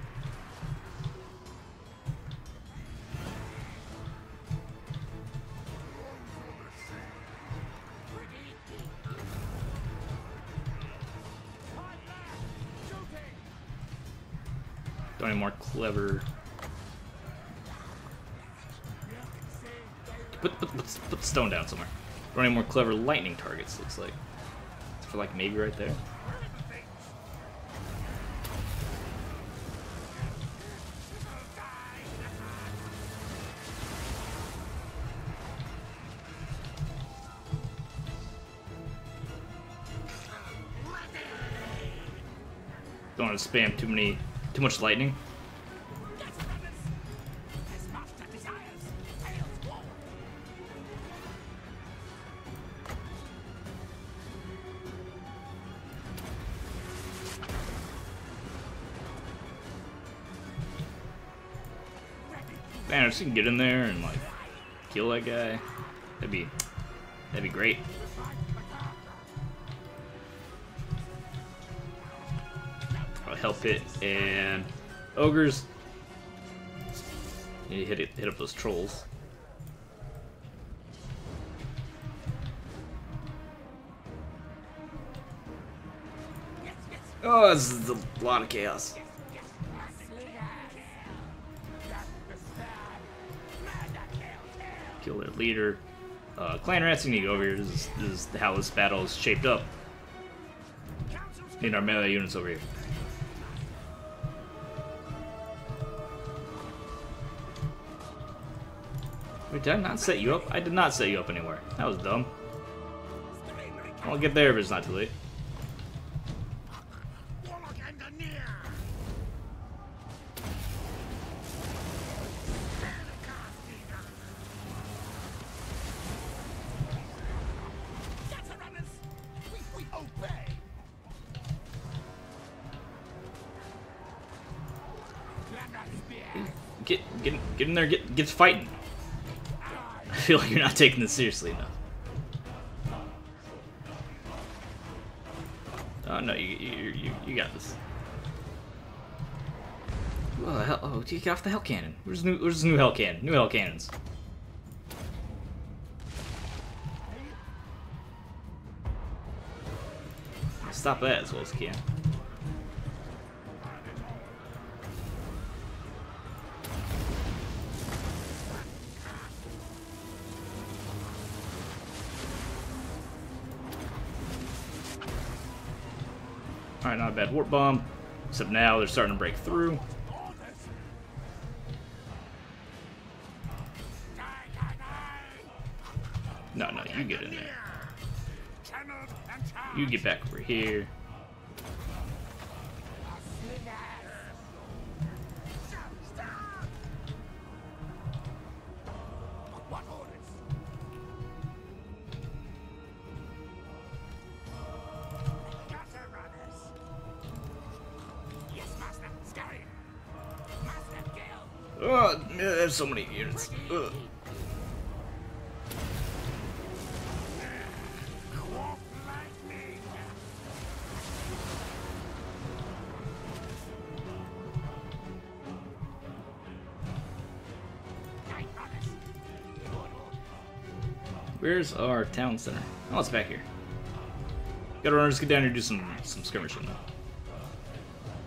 Don't need more clever. Put the stone down somewhere. Don't need more clever lightning targets. Looks like. For like maybe right there. Don't want to spam too much lightning. Man, if you can get in there and like kill that guy, that'd be great. Health hit and ogres. You hit up those trolls. Oh, this is a lot of chaos. Kill their leader. Clan Rats, you need to go over here. This is how this battle is shaped up. Need our melee units over here. Wait, did I not set you up? I did not set you up anywhere. That was dumb. I'll get there if it's not too late. Get in there, get fighting. I feel like you're not taking this seriously enough. Oh no, you got this. Oh, hell, oh, you get off the hell cannon. Where's the new hell cannon? New hell cannons. Stop that as well as you can. Alright, not a bad warp bomb. Except now they're starting to break through. No, you get in there. You get back over here. Oh, there's so many units. Ugh. Where's our town center? Oh, it's back here. Gotta run, just get down here and do some skirmishing though.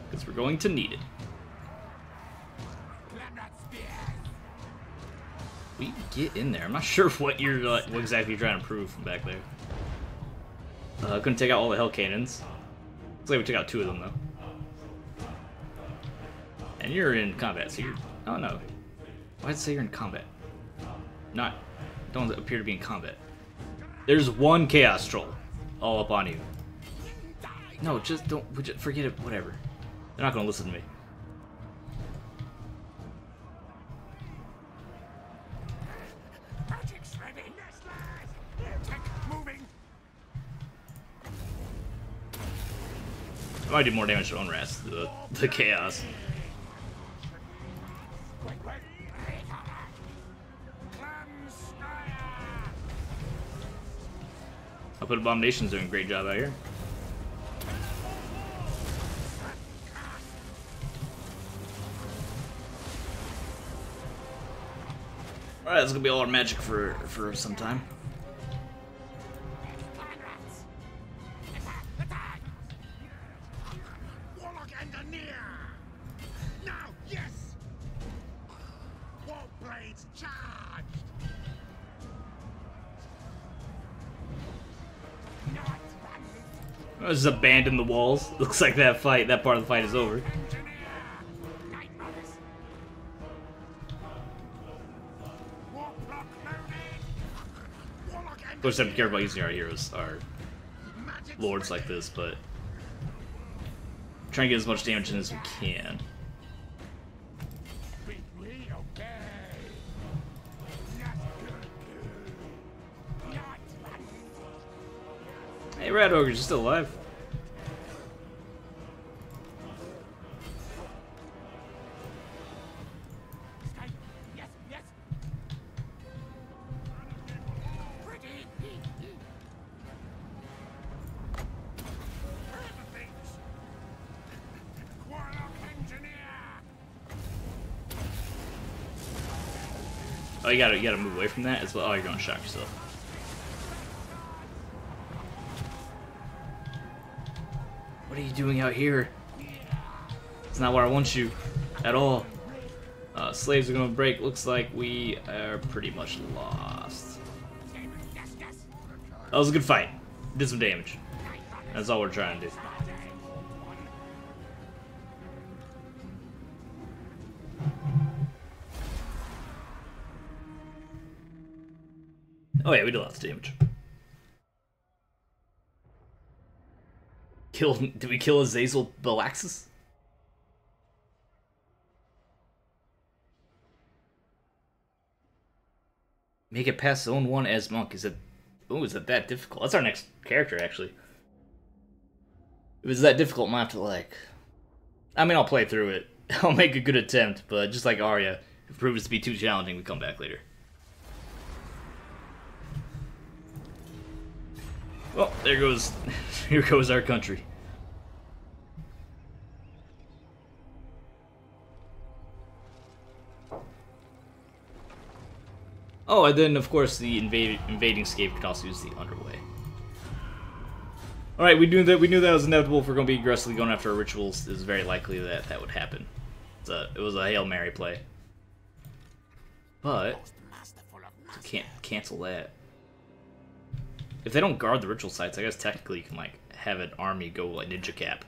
Because we're going to need it. We get in there. I'm not sure what you're what exactly you're trying to prove from back there. Couldn't take out all the hell cannons. Looks like we took out 2 of them though. And you're in combat, so you're. Oh no. Why'd it say you're in combat? Don't appear to be in combat. There's 1 chaos troll. all up on you. No, just don't. Forget it. Whatever. They're not gonna listen to me. Magic's ready. Yes, lad. Tech moving. I might do more damage to Unrest, the chaos. Wait. Clams I put Abomination's doing a great job out here. Alright, this is gonna be all our magic for some time. Warlock Engineer! Now, yes! War blades charged! Just abandon the walls. Looks like that part of the fight is over. Engineer! Night Brothers! Warlock loaded! Warlock Of course, I don't care about using our heroes, our Magic's lords like this, but trying to get as much damage in as we can. Completely okay. Hey, Rat Ogre, you still alive? Yes. Pretty. Further things. Warlock Engineer. Oh, you gotta move away from that as well. Oh, you're gonna shock yourself. What are you doing out here? It's not where I want you at all. Slaves are gonna break. Looks like we are pretty much lost. Yes. That was a good fight. Did some damage. That's all we're trying to do. Oh yeah, we did lots of damage. Did we kill Azazel Balaxus? Make it past zone 1 as monk. Is it that difficult? That's our next character, actually. If it's that difficult, I might have to, like... I mean, I'll play through it. I'll make a good attempt, but just like Arya, if it proves to be too challenging, we come back later. Well, there goes... here goes our country. Oh, and then, of course, the invading Skaven could also use the underway. Alright, we knew that was inevitable. If we're going to be aggressively going after our rituals, it was very likely that that would happen. It was a Hail Mary play. But, we can't cancel that. If they don't guard the ritual sites, I guess technically you can, like, have an army go, like, Ninja Cap.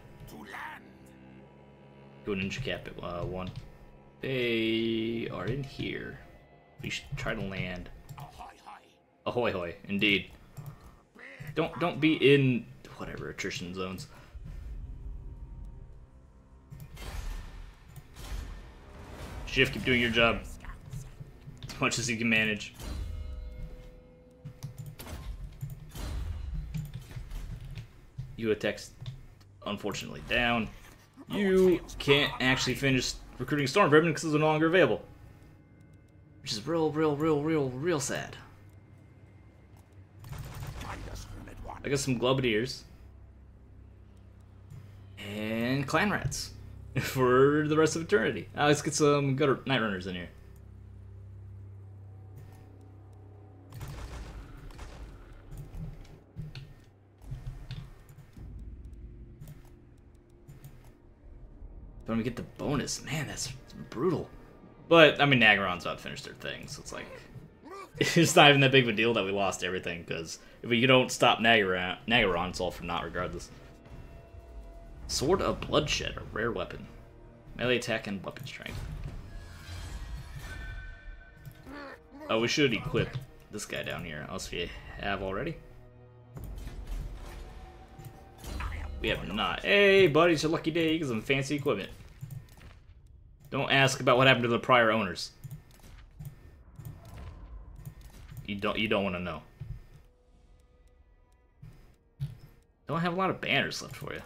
Go Ninja Cap at 1. They are in here. We should try to land. Ahoy hoy, indeed. Don't be in whatever attrition zones. Shift, keep doing your job as much as you can manage. You attacks, unfortunately, down. You can't actually finish recruiting Stormvermin because they're no longer available. Which is real sad. I got some Glubbeteers. And Clan Rats. For the rest of eternity. Let's get some good Night Runners in here. But we get the bonus. Man, that's brutal. But, I mean, Nagaron's about to finish their thing, so it's like... it's not even that big of a deal that we lost everything, because if you don't stop Nagaron, it's all for naught regardless. Sword of Bloodshed, a rare weapon. Melee attack and weapon strength. Oh, we should equip this guy down here, unless we have already. We have not. Hey, buddy, it's your lucky day. You get some fancy equipment. Don't ask about what happened to the prior owners. You don't want to know. Don't have a lot of banners left for you.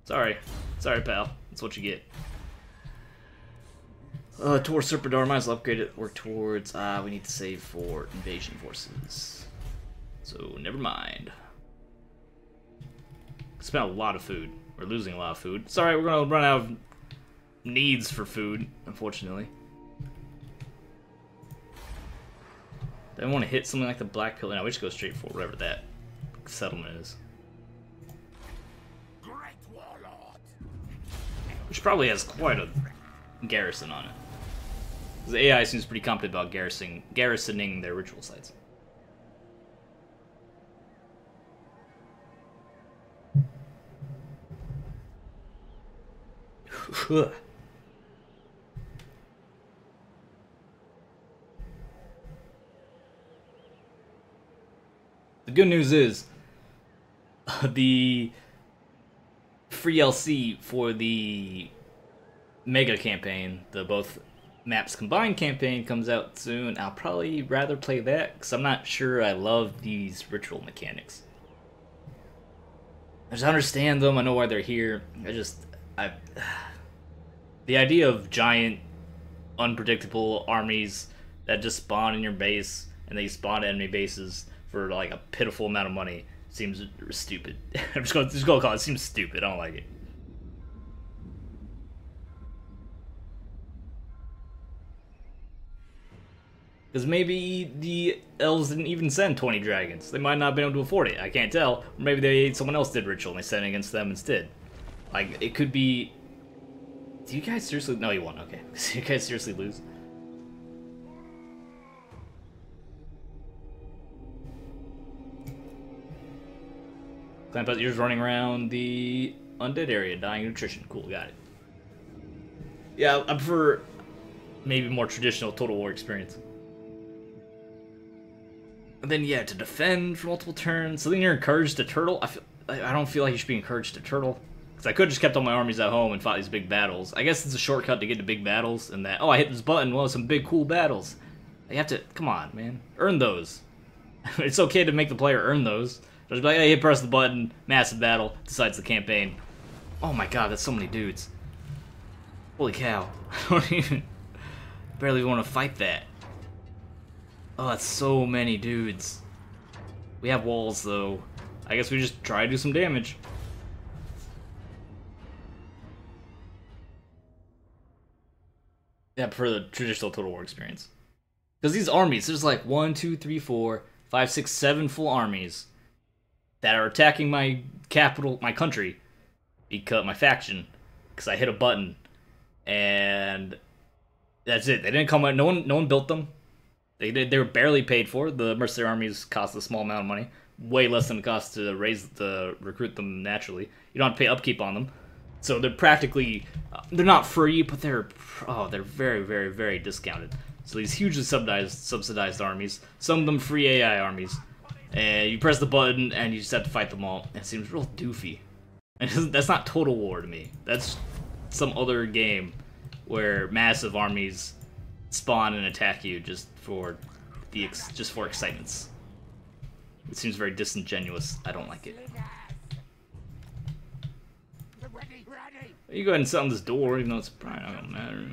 Sorry, pal. That's what you get. Towards Serpidar, might as well upgrade it. Work towards. We need to save for invasion forces. So never mind. Spent a lot of food. We're losing a lot of food. Sorry, we're gonna run out of needs for food, unfortunately. Do I want to hit something like the Black Pillar? No, we just go straight for wherever that settlement is. Which probably has quite a garrison on it. Because the AI seems pretty competent about garrisoning their ritual sites. The good news is, the free LC for the Mega campaign, the both maps combined campaign, comes out soon. I'll probably rather play that, because I'm not sure I love these ritual mechanics. I just understand them, I know why they're here. The idea of giant, unpredictable armies that just spawn in your base, and they spawn enemy bases for like a pitiful amount of money seems stupid. I'm just gonna call it. It seems stupid. I don't like it. Because maybe the elves didn't even send 20 dragons. They might not have been able to afford it. I can't tell. Or maybe someone else did ritual and they sent it against them instead. Like, it could be... Do you guys seriously... No, you won. Okay. Do you guys seriously lose? Clan You're running around the undead area, dying of nutrition. Cool, got it. Yeah, I prefer maybe more traditional Total War experience. And then, yeah, to defend for multiple turns. So then you're encouraged to turtle. I don't feel like you should be encouraged to turtle. Because I could have just kept all my armies at home and fought these big battles. I guess it's a shortcut to get to big battles. And that, oh, I hit this button. Well, some big, cool battles. You have to, come on, man. Earn those. It's okay to make the player earn those. Just be like, hey, press the button, massive battle, decides the campaign. Oh my god, that's so many dudes. Holy cow. I don't even... barely want to fight that. Oh, that's so many dudes. We have walls, though. I guess we just try to do some damage. Yeah, I prefer the traditional Total War experience. Because these armies, there's like 1, 2, 3, 4, 5, 6, 7 full armies that are attacking my capital, my country, because my faction, because I hit a button, and that's it. They didn't come out. No one built them. They were barely paid for. The mercenary armies cost a small amount of money, way less than it costs to recruit them naturally. You don't have to pay upkeep on them, so they're practically they're not free, but they're very, very, very discounted. So these hugely subsidized armies, some of them free AI armies. And you press the button, and you just have to fight them all. It seems real doofy. And that's not Total War to me. That's some other game where massive armies spawn and attack you just for excitements. It seems very disingenuous. I don't like it. You go ahead and sit on this door, even though it's probably not gonna matter.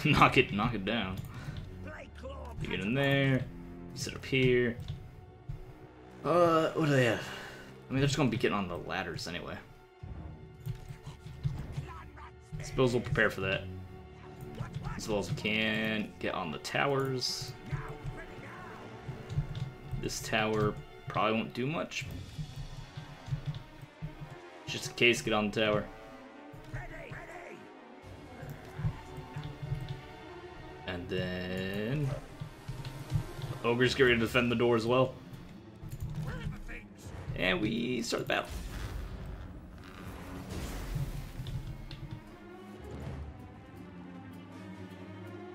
knock it down. You get in there. You sit up here. What do they have? I mean, they're just gonna be getting on the ladders anyway. Suppose we'll prepare for that. As well as we can. Get on the towers. This tower probably won't do much. Just in case, get on the tower. And then... Ogres get ready to defend the door as well. And we start the battle.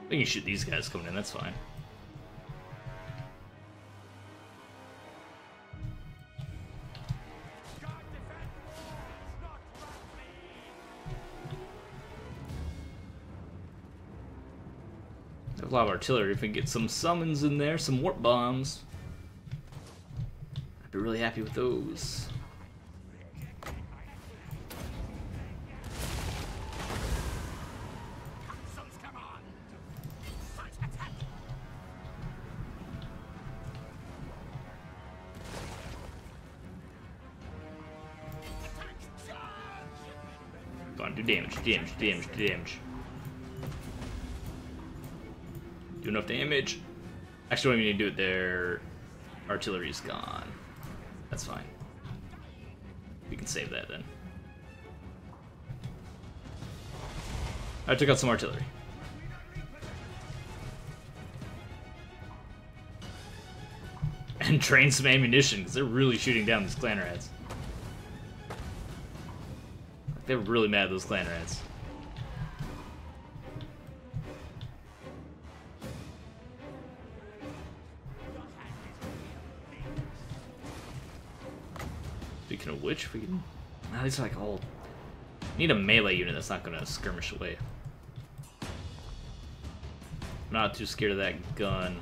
We can shoot these guys coming in, that's fine. a lot of artillery. If we can get some summons in there, some warp bombs, I'd be really happy with those. Go on, do damage, damage, damage, damage. Do enough damage. Actually, don't even need to do it there. Artillery's gone. That's fine. We can save that then. I took out some artillery. And trained some ammunition, because they're really shooting down these clan rats. They were really mad at those clan rats. Speaking of which, we can... Now these are like all... Need a melee unit that's not gonna skirmish away. I'm not too scared of that gun.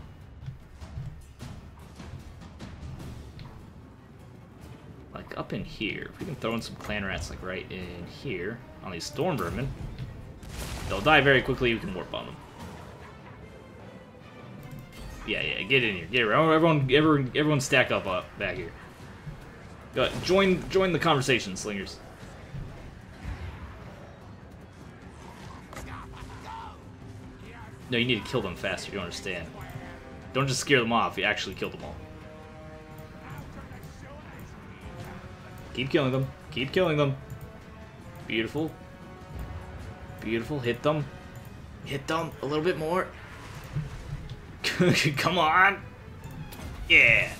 Like up in here, if we can throw in some clan rats like right in here on these storm vermin, they'll die very quickly. We can warp bomb them. Yeah, yeah, get in here, get around. Everyone stack up back here. Join the conversation, slingers. No, you need to kill them faster. You don't understand. Don't just scare them off. You actually kill them all. Keep killing them. Keep killing them. Beautiful. Beautiful. Hit them. Hit them a little bit more. Come on. Yeah.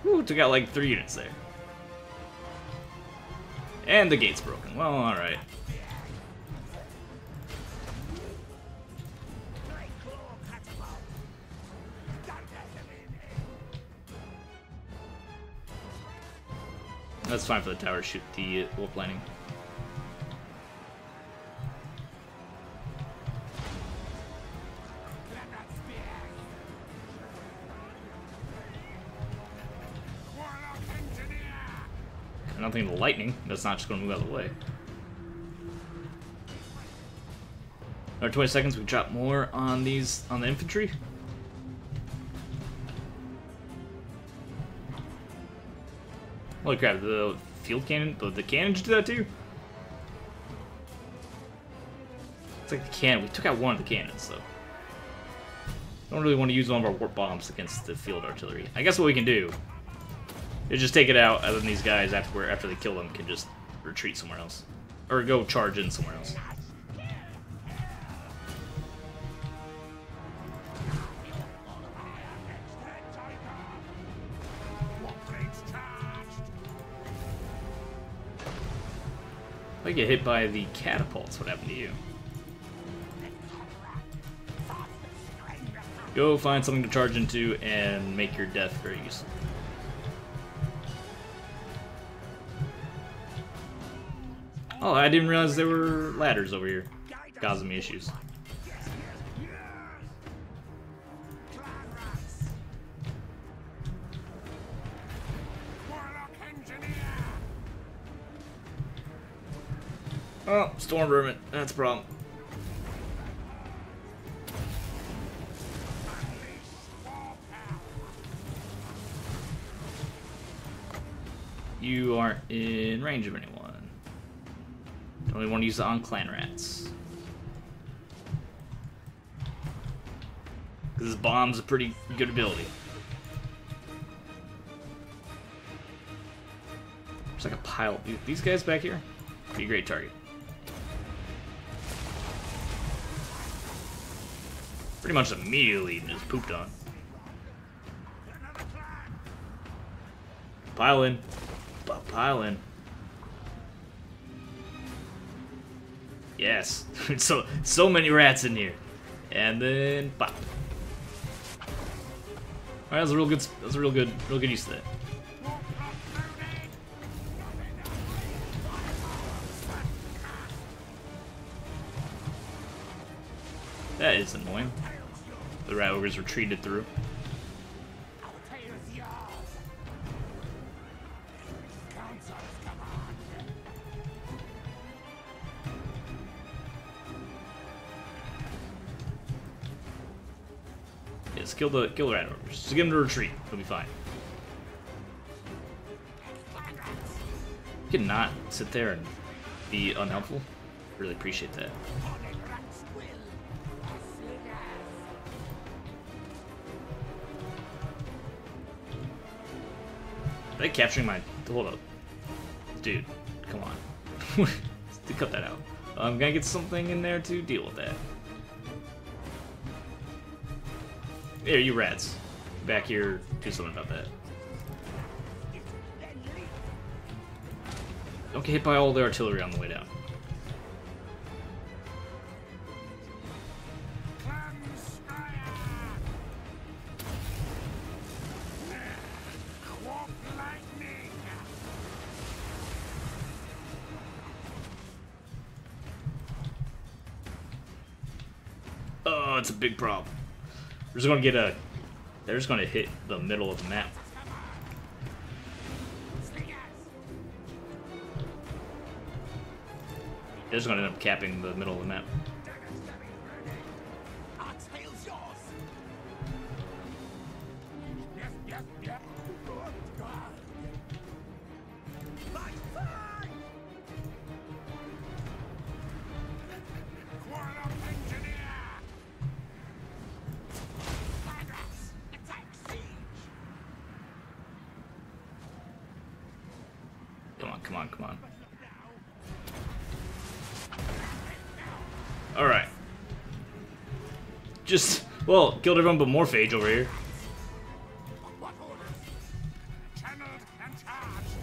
Woo, took out like 3 units there. And the gate's broken. Well, alright. That's fine for the tower to shoot the wolf lining. Nothing to lightning. That's not just going to move out of the way. Another 20 seconds. We drop more on the infantry. Holy crap! The field cannon, the cannons do that too. It's like the cannon. We took out one of the cannons though. Don't really want to use one of our warp bombs against the field artillery. I guess what we can do is just take it out, and then these guys, after they kill them, can just retreat somewhere else. Or go charge in somewhere else. If I get hit by the catapults, what happened to you? Go find something to charge into and make your death very useful. Oh, I didn't realize there were ladders over here, causing me issues. Oh, storm vermin. That's a problem. You aren't in range of anyone. Only want to use it on clan rats. Because this bomb's a pretty good ability. There's like a pile. These guys back here be a great target. Pretty much immediately just pooped on. Pile in. Pile in. Yes. so many rats in here. And then pop. Alright, that was a real good use of that. That is annoying. The rat ogres retreated through. Our tail is yours. Council's command. Yes, kill the rat ogres. Just get them to retreat. It'll be fine. You cannot sit there and be unhelpful. Really appreciate that. Are they capturing my... Hold up. Dude, come on. Cut that out. I'm gonna get something in there to deal with that. Here, you rats. Back here, do something about that. Don't get hit by all the artillery on the way down. Oh, it's a big problem. We're just gonna get a... They're just gonna hit the middle of the map. They're just gonna end up capping the middle of the map. Our tail's yours. Yes, yes, yes. Fight, fight! Warlock engineer! Pirates, attack siege! Come on, come on, come on. Alright. Just, well, killed everyone but Morphage over here. What orders? Channeled and charged.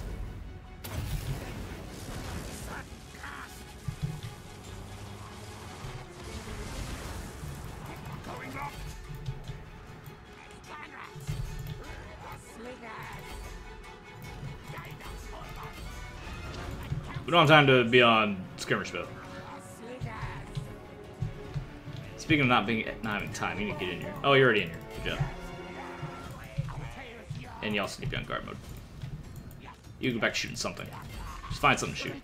Set cast. Going locked. Pirates. Slingers. Guide us, Warlock. We don't have time to be on skirmish mode. Speaking of not having time, you need to get in here. Oh, you're already in here. Good job. And you also need to be on guard mode. You can go back shooting something. Just find something to shoot.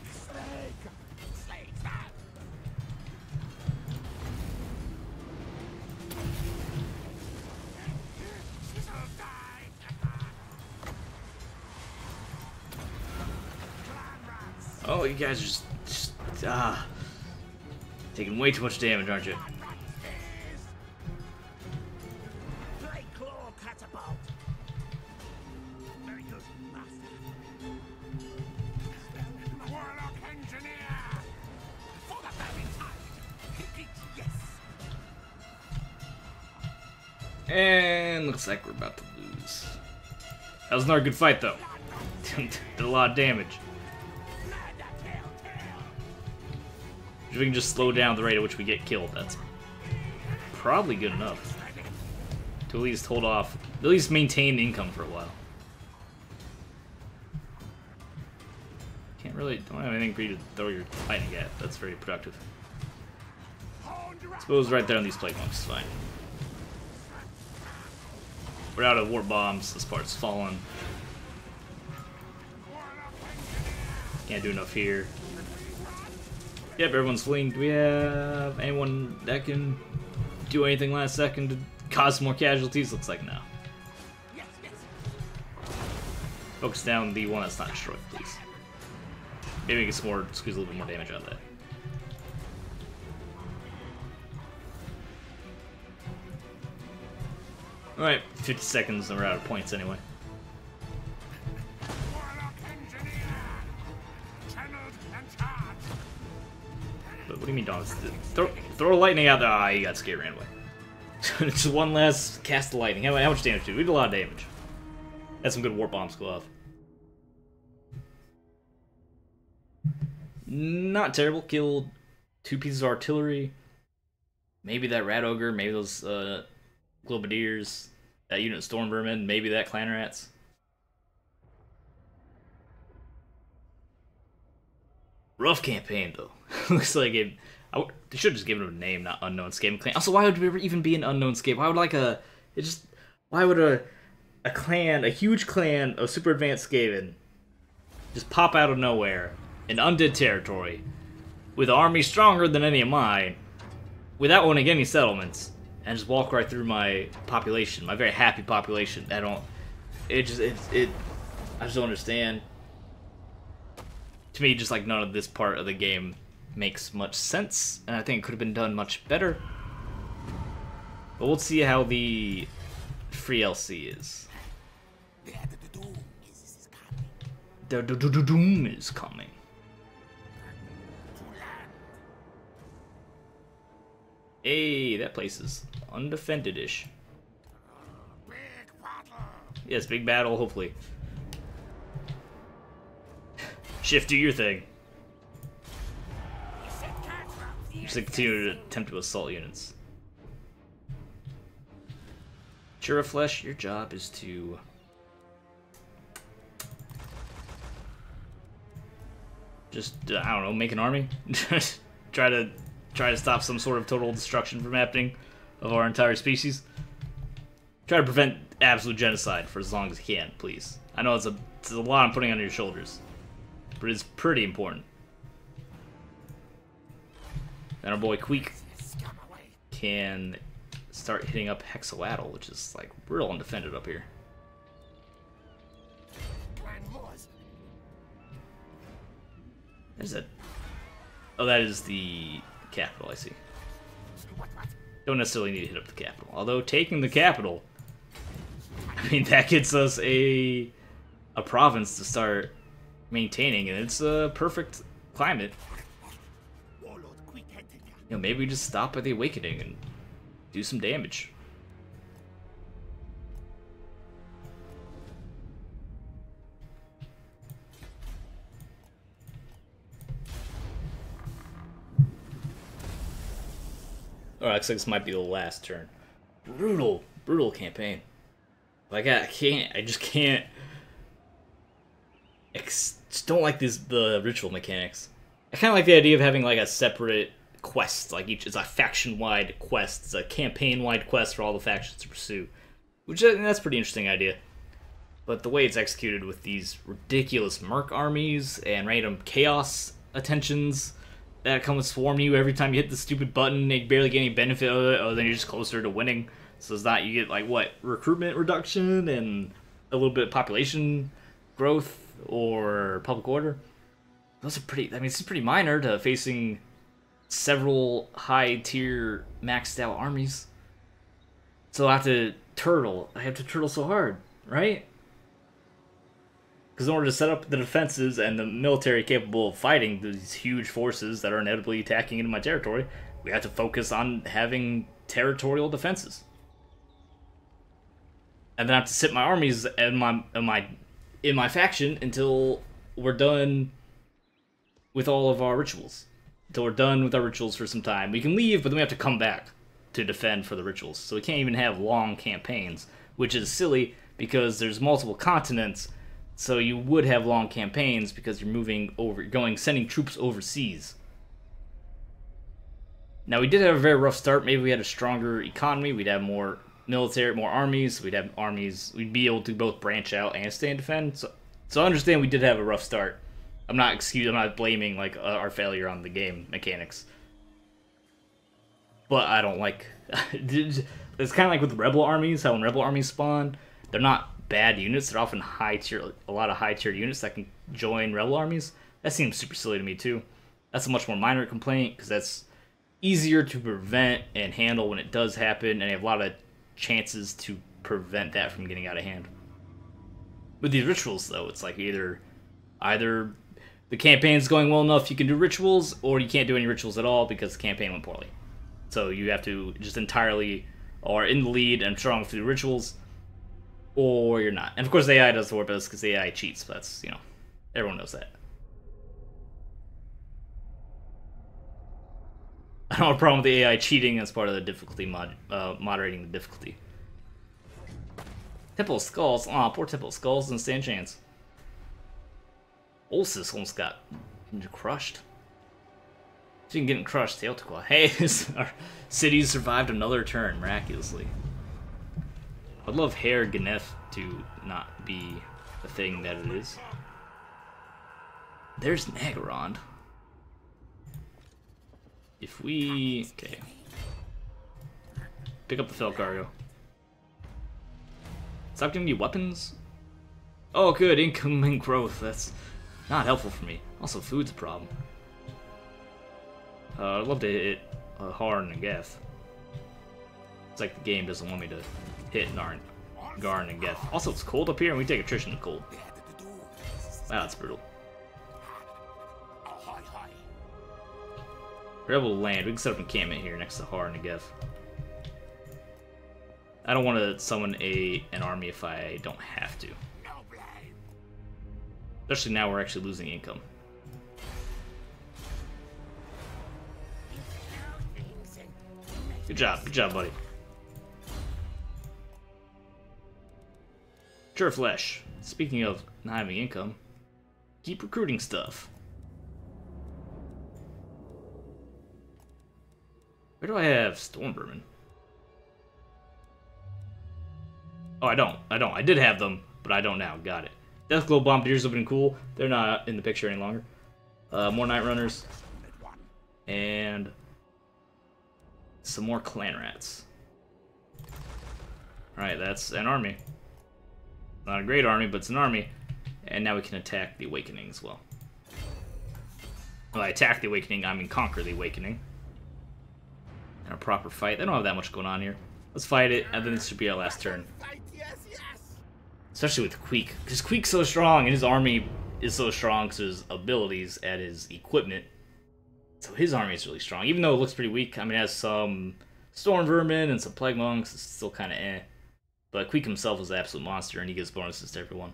Oh, you guys are just taking way too much damage, aren't you? Play claw catapult. Very good, master. Warlock engineer. For the very tide. Yes. And looks like we're about to lose. That was not a good fight, though. Did a lot of damage. If we can just slow down the rate at which we get killed, that's probably good enough. To at least hold off, at least maintain income for a while. Can't really, don't have anything for you to throw your lightning at. That's very productive. I suppose right there on these plague monks is fine. We're out of warp bombs, this part's fallen. Can't do enough here. Yep, everyone's fleeing. Do we have anyone that can do anything last second to cause more casualties? Looks like no. Focus down the one that's not destroyed, please. Maybe we get some more, squeeze a little bit more damage out of that. Alright, 50 seconds and we're out of points anyway. But what do you mean, dogs? Throw lightning out there. Ah, you got scared, ran away. Just one last cast of lightning. How much damage do we? We did a lot of damage. Had some good warp bombs go off. Not terrible. Killed 2 pieces of artillery. Maybe that rat ogre. Maybe those globadiers. That unit of storm vermin. Maybe that clan rats. Rough campaign though. Looks like it. They should have just given him a name, not Unknown Skaven Clan. Also, why would there even be an Unknown Skaven? Why would why would a huge clan of super advanced Skaven just pop out of nowhere in undead territory with an army stronger than any of mine, without owning any settlements, and just walk right through my population, my very happy population? I just don't understand. To me, just like none of this part of the game makes much sense, and I think it could have been done much better. But we'll see how the free LC is. The doom is coming. Hey, that place is undefended-ish. Yes, big battle, hopefully. Shift, do your thing. Just continue to attempt to assault units. Chura Flesh, your job is to just I don't know, make an army. try to stop some sort of total destruction from happening of our entire species. Try to prevent absolute genocide for as long as you can, please. I know it's a lot I'm putting on your shoulders, but it's pretty important. And our boy Queek can start hitting up Hexawaddle, which is like real undefended up here. Is it? Oh, that is the capital, I see. Don't necessarily need to hit up the capital. Although taking the capital, I mean, that gets us a province to start maintaining, and it's a perfect climate. You know, maybe we just stop at the Awakening and do some damage. Alright, looks like this might be the last turn. Brutal campaign. Like, I just can't. Just don't like the ritual mechanics. I kind of like the idea of having like a separate quest, like it's a faction-wide quest, it's a campaign-wide quest for all the factions to pursue, which that's a pretty interesting idea. But the way it's executed with these ridiculous merc armies and random chaos attentions that come and swarm you every time you hit the stupid button, they barely get any benefit of it, or then you're just closer to winning. So it's not, you get like what, recruitment reduction and a little bit of population growth or public order. Those are pretty, I mean, it's pretty minor to facing several high-tier maxed-out armies. So I have to turtle so hard, right? Because in order to set up the defenses and the military capable of fighting these huge forces that are inevitably attacking into my territory, we have to focus on having territorial defenses. And then I have to sit my armies in my faction until we're done with all of our rituals. Until we're done with our rituals for some time. We can leave, but then we have to come back to defend for the rituals. So we can't even have long campaigns, which is silly because there's multiple continents, so you would have long campaigns because you're sending troops overseas. Now, we did have a very rough start. Maybe we had a stronger economy. We'd have more military, more armies. We'd have armies. We'd be able to both branch out and stay and defend. So I understand we did have a rough start. I'm not blaming like our failure on the game mechanics, but I don't like. It's kind of like with rebel armies. How when rebel armies spawn, they're not bad units. They're often high tier, a lot of high tier units that can join rebel armies. That seems super silly to me too. That's a much more minor complaint because that's easier to prevent and handle when it does happen, and you have a lot of chances to prevent that from getting out of hand. With these rituals, though, it's like either the campaign's going well enough you can do rituals, or you can't do any rituals at all because the campaign went poorly. So you have to just entirely are in the lead and strong through rituals, or you're not. And of course the AI does the work best because the AI cheats, but that's, you know, everyone knows that. I don't have a problem with the AI cheating as part of the difficulty moderating the difficulty. Temple of Skulls. Aw, poor Temple of Skulls doesn't stand a chance. Ulysses almost got crushed. Speaking of getting crushed, Teotihuacan. Hey, our city survived another turn, miraculously. I'd love Hair Ganef to not be the thing that it is. There's Nagarond. If we... Okay. Pick up the Fell Cargo. Stop giving me weapons? Oh, good. Incoming growth. That's not helpful for me. Also, food's a problem. I'd love to hit Har and Geth. It's like the game doesn't want me to hit Garn and Geth. Also, it's cold up here, and we take attrition to cold. Wow, that's brutal. We're able to land. We can set up encampment here next to Har and Geth. I don't want to summon an army if I don't have to. Especially now we're actually losing income. Good job, buddy. Sure, Flesh. Speaking of not having income, keep recruiting stuff. Where do I have Storm Vermin? Oh, I don't. I did have them, but I don't now. Got it. Deathglow Bombardiers have been cool. They're not in the picture any longer. More Night Runners. And some more Clan Rats. Alright, that's an army. Not a great army, but it's an army. And now we can attack the Awakening as well. Well, I attack the Awakening, I mean conquer the Awakening. And a proper fight. They don't have that much going on here. Let's fight it, and then this should be our last turn. Especially with Queek. Because Queek's so strong, and his army is so strong because of his abilities and his equipment. So his army is really strong. Even though it looks pretty weak, I mean, it has some Storm Vermin and some Plague Monks. It's still kind of eh. But Queek himself is an absolute monster, and he gives bonuses to everyone.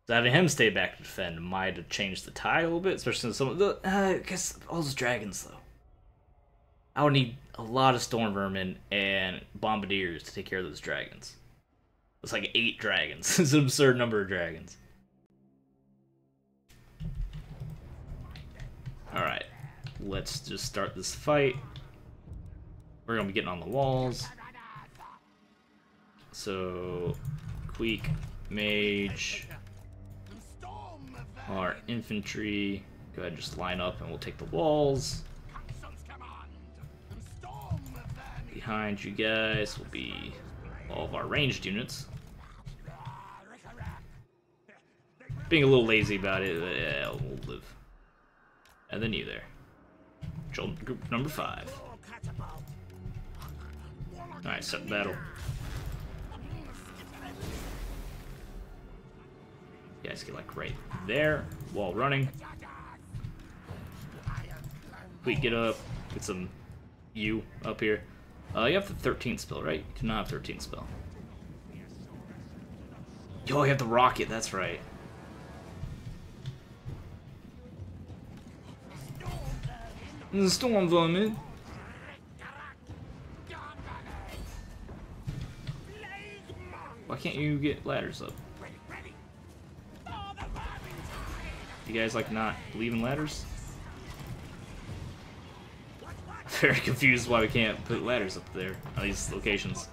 So having him stay back to defend might have changed the tide a little bit, especially since some of the... I guess all those dragons, though. I would need a lot of Storm Vermin and Bombardiers to take care of those dragons. It's like 8 dragons. It's an absurd number of dragons. Alright. Let's just start this fight. We're going to be getting on the walls. So, Queek, Mage, our infantry. Go ahead and just line up and we'll take the walls. Behind you guys will be all of our ranged units. Being a little lazy about it, yeah, we'll live. And then you there. Group number 5. Alright, start the battle. You guys get like right there, wall running. We get up, get some you up here. You have the 13th spell, right? You do not have 13th spell. Yo, you have the rocket, that's right. The Storm Vermin. Why can't you get ladders up? You guys like not believe in ladders? I'm very confused why we can't put ladders up there on these locations.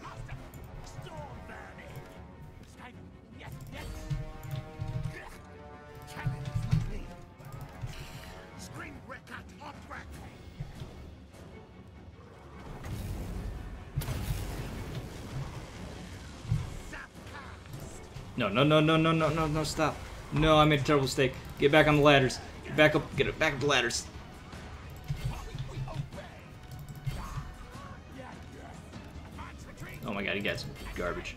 No, stop. No, I made a terrible mistake. Get back on the ladders. Get back up, back up the ladders. Oh my god, you guys are garbage.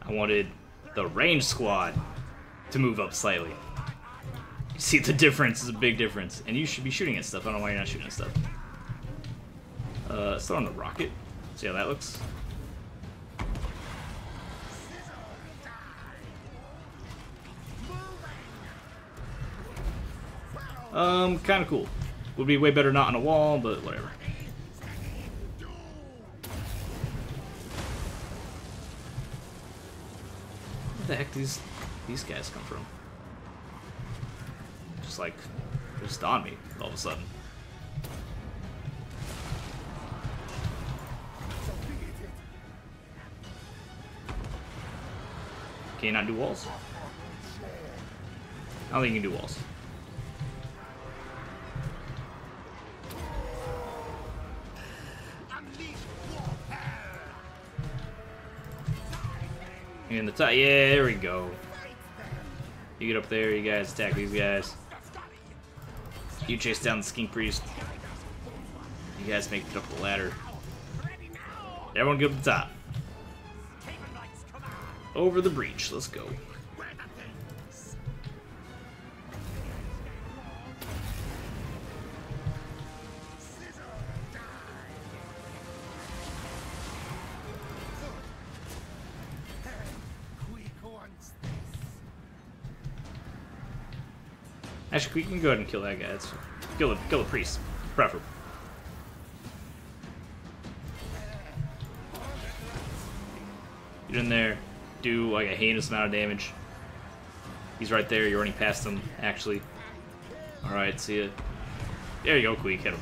I wanted the range squad to move up slightly. You see the difference is a big difference. And you should be shooting at stuff. I don't know why you're not shooting at stuff. Let's throw on the rocket. See how that looks. Kind of cool. Would be way better not on a wall, but whatever. What the heck, these these guys come from? Just like, just on me all of a sudden. Can you not do walls? I don't think you can do walls. In the top, yeah, there we go. You get up there, you guys attack these guys. You chase down the skink priest. You guys make it up the ladder. Everyone get up the top. Over the breach, let's go. Actually, we can go ahead and kill that guy. Let's kill the priest, preferable. Get in there, do like a heinous amount of damage. He's right there. You're running past him. Actually, all right. See ya. There you go, Queek. Hit him.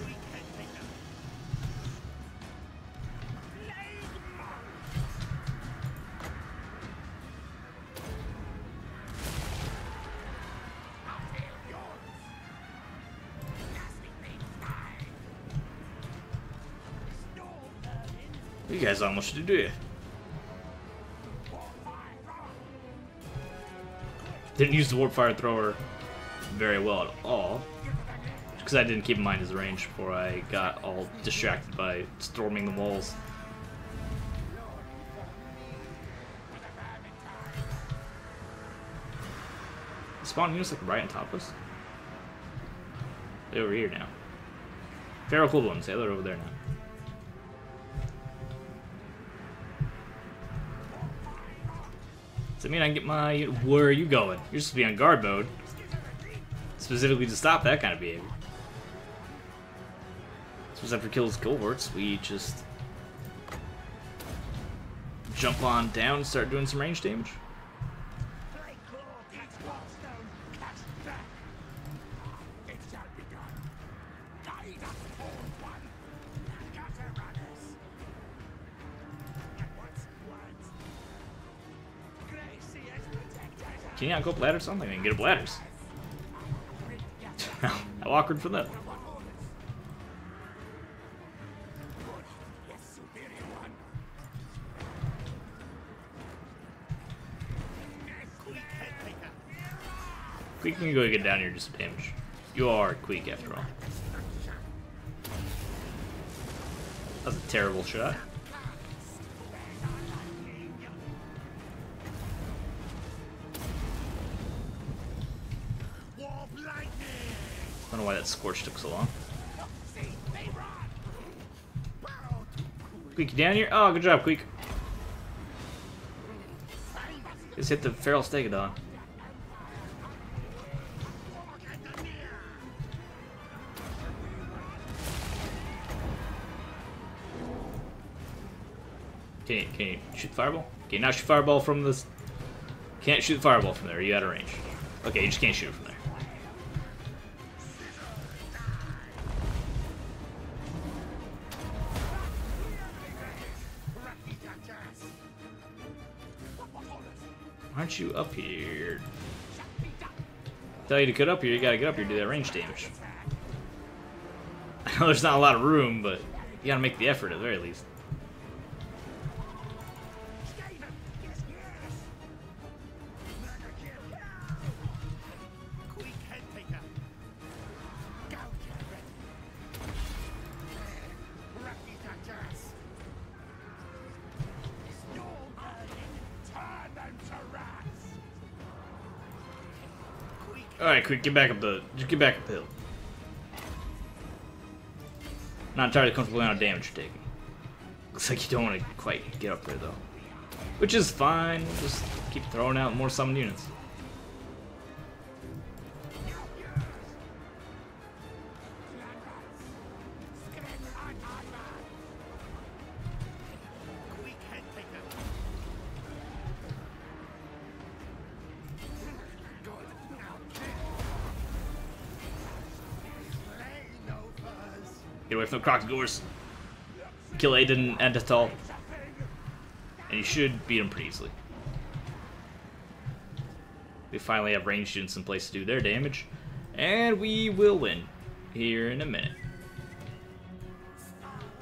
You guys almost did, do you? Didn't use the warp fire thrower very well at all, because I didn't keep in mind his range before I got all distracted by storming the walls. Spawn units like right on top of us. They're over here now. Feral Equivalents, yeah, they're over there now. Does that mean I can get my... Where are you going? You're supposed to be on guard mode. Specifically to stop that kind of behavior. Suppose after kills cohorts, we just... jump on down and start doing some range damage. Can you not go up ladders or something? I mean, get up ladders. How awkward for them. Queek can go get down here and do some damage. You are Queek after all. That was a terrible shot. I don't know why that Scorch took so long. Queek, you down here? Oh, good job, Queek. Just hit the Feral Stegodon. Can you shoot the fireball? Can you not shoot fireball from this? Can't shoot the fireball from there. Are you out of range? Okay, you just can't shoot it from there. Aren't you up here? Tell you to get up here, you gotta get up here and do that range damage. I know there's not a lot of room, but you gotta make the effort at the very least. Alright, quick, get back up the hill. Not entirely comfortable with the amount of damage you're taking. Looks like you don't want to quite get up there though. Which is fine, we'll just keep throwing out more summoned units. Get away from the Crocodores. Kill Aiden and Detal. And you should beat him pretty easily. We finally have ranged units in place to do their damage. And we will win here in a minute.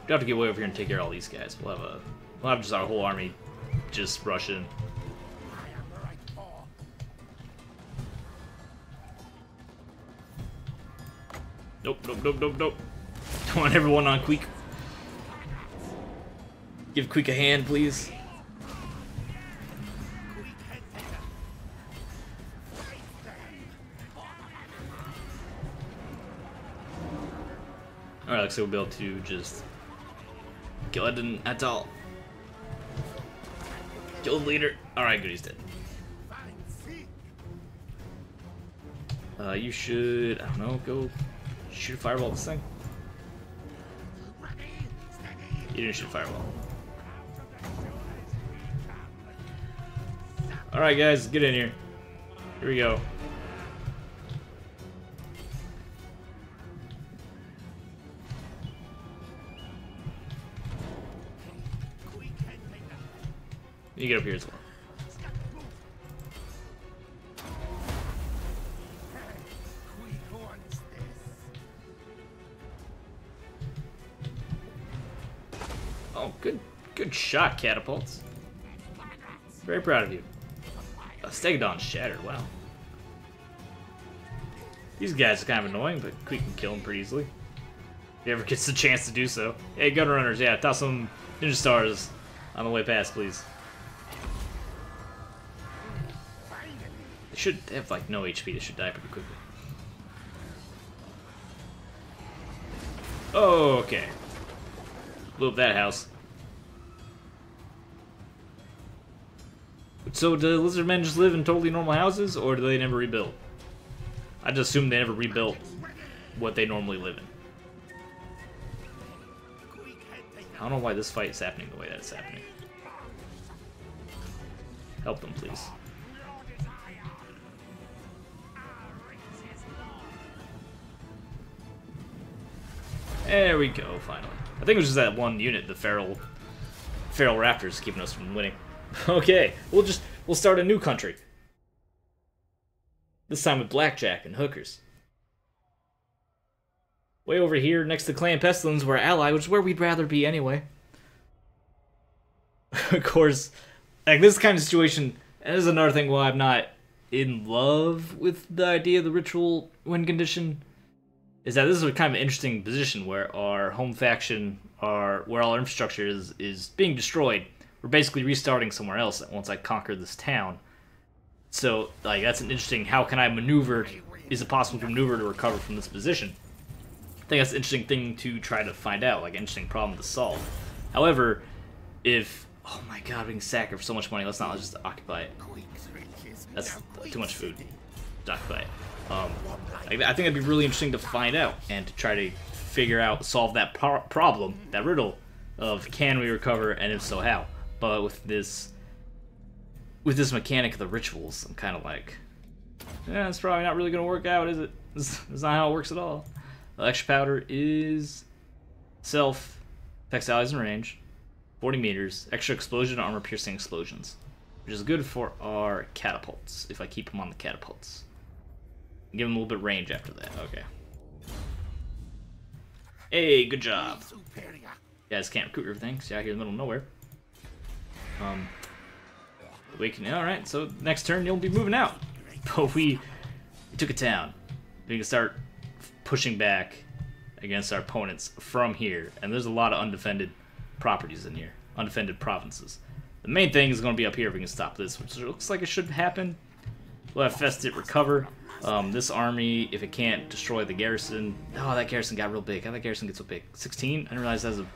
We'll have to get way over here and take care of all these guys. We'll have just our whole army just rush in. Nope, nope, nope, nope, nope. Don't want everyone on Queek. Give Queek a hand, please. Alright, looks like we'll be able to just kill Eden at all. Kill the leader. Alright, good, he's dead. You should, I don't know, go shoot a fireball at this thing. You didn't shoot a fireball. Alright guys, get in here. Here we go. You get up here as well. Oh, good shot, catapults. Very proud of you. Stegodon shattered, wow. These guys are kind of annoying, but we can kill them pretty easily. If he ever gets the chance to do so. Hey, gun runners, yeah, toss some ninja stars on the way past, please. They have like no HP, they should die pretty quickly. Oh, okay. Blew up that house. So do lizard men just live in totally normal houses, or do they never rebuild? I just assume they never rebuilt what they normally live in. I don't know why this fight is happening the way that it's happening. Help them, please. There we go, finally. I think it was just that one unit, the feral raptors, keeping us from winning. Okay, we'll start a new country. This time with blackjack and hookers. Way over here, next to Clan Pestilence, we're allied, which is where we'd rather be anyway. Of course, like this kind of situation, and this is another thing why I'm not in love with the idea of the ritual win condition, is that this is a kind of interesting position where our home faction, where all our infrastructure is being destroyed. We're basically restarting somewhere else once I conquer this town. So, like, that's an interesting, how can I maneuver, is it possible to maneuver to recover from this position? I think that's an interesting thing to try to find out, like an interesting problem to solve. However, if, oh my god, we can sack it for so much money, let's just occupy it. That's too much food to occupy it. I think it'd be really interesting to find out and to try to solve that problem, that riddle of can we recover, and if so, how. But with this mechanic of the rituals, I'm kind of like, yeah, it's probably not really going to work out, is it? This is not how it works at all. The extra powder is self, affects allies in range, 40 meters, extra explosion, armor piercing explosions, which is good for our catapults, if I keep them on the catapults. Give them a little bit of range after that, okay. Hey, good job. You guys can't recruit everything, so you're out here in the middle of nowhere. Alright, so next turn you'll be moving out. But we took a town. We can start pushing back against our opponents from here. And there's a lot of undefended properties in here. Undefended provinces. The main thing is going to be up here if we can stop this, which looks like it should happen. We'll have Festit recover. This army, if it can't destroy the garrison... Oh, that garrison got real big. How did that garrison get so big? 16? I didn't realize that was a...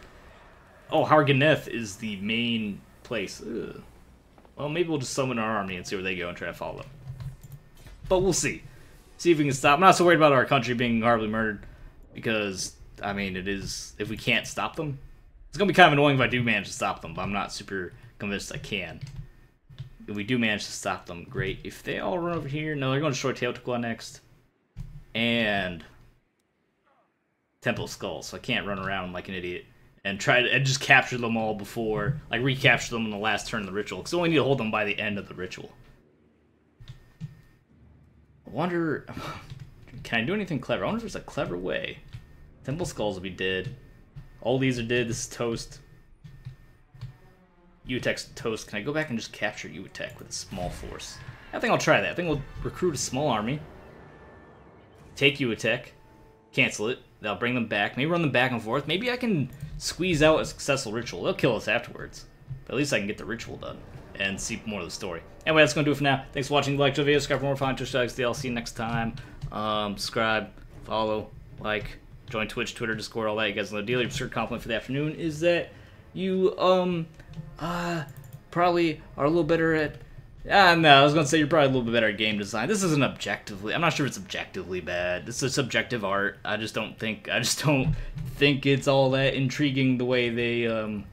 Oh, Harganeth is the main place. Ugh. Well, maybe we'll just summon our army and see where they go and try to follow them. But we'll see. See if we can stop. I'm not so worried about our country being horribly murdered. Because, I mean, it is... If we can't stop them... It's going to be kind of annoying if I do manage to stop them, but I'm not super convinced I can. If we do manage to stop them, great. If they all run over here... No, they're going to destroy Teotihuacan next. And... Temple of Skulls, so I can't run around like an idiot and try to just capture them all before, like recapture them in the last turn of the ritual, because I only need to hold them by the end of the ritual. I wonder, can I do anything clever? I wonder if there's a clever way. Temple of Skulls will be dead. All these are dead. This is toast. Uatek's toast. Can I go back and just capture Uatek with a small force? I think I'll try that. I think we'll recruit a small army. Take Uatek. Cancel it. That'll bring them back. Maybe run them back and forth. Maybe I can squeeze out a successful ritual. They'll kill us afterwards. But at least I can get the ritual done and see more of the story. Anyway, that's going to do it for now. Thanks for watching. Like the video, subscribe for more fun. Twitch, I'll see you next time. Subscribe, follow, like, join Twitch, Twitter, Discord, all that. You guys know the deal. Your absurd compliment for the afternoon is that you, probably are a little better at... no, I was going to say you're probably a little bit better at game design. This isn't objectively... I'm not sure it's objectively bad. This is subjective art. I just don't think it's all that intriguing the way they,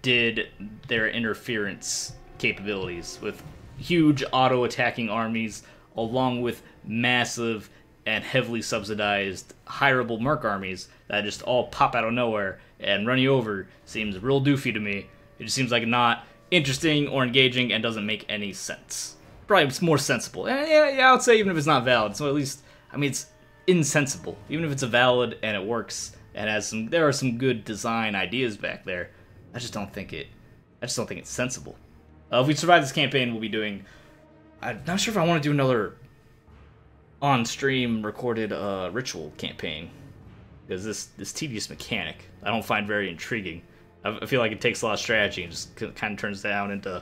did their interference capabilities with huge auto-attacking armies along with massive and heavily subsidized hireable merc armies that just all pop out of nowhere and run you over. Seems real doofy to me. It just seems like not interesting or engaging and doesn't make any sense. Probably it's more sensible. Yeah, I would say even if it's not valid. So at least, I mean, it's insensible. Even if it's a valid and it works and has some, there are some good design ideas back there. I just don't think it's sensible. If we survive this campaign, we'll be doing... I'm not sure if I want to do another on-stream recorded ritual campaign. Because this tedious mechanic I don't find very intriguing. I feel like it takes a lot of strategy and just kind of turns down into...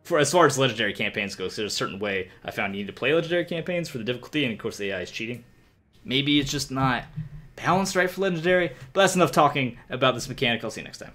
For as far as legendary campaigns go, so there's a certain way I found you need to play legendary campaigns for the difficulty, and of course the AI is cheating. Maybe it's just not balanced right for legendary, but that's enough talking about this mechanic. I'll see you next time.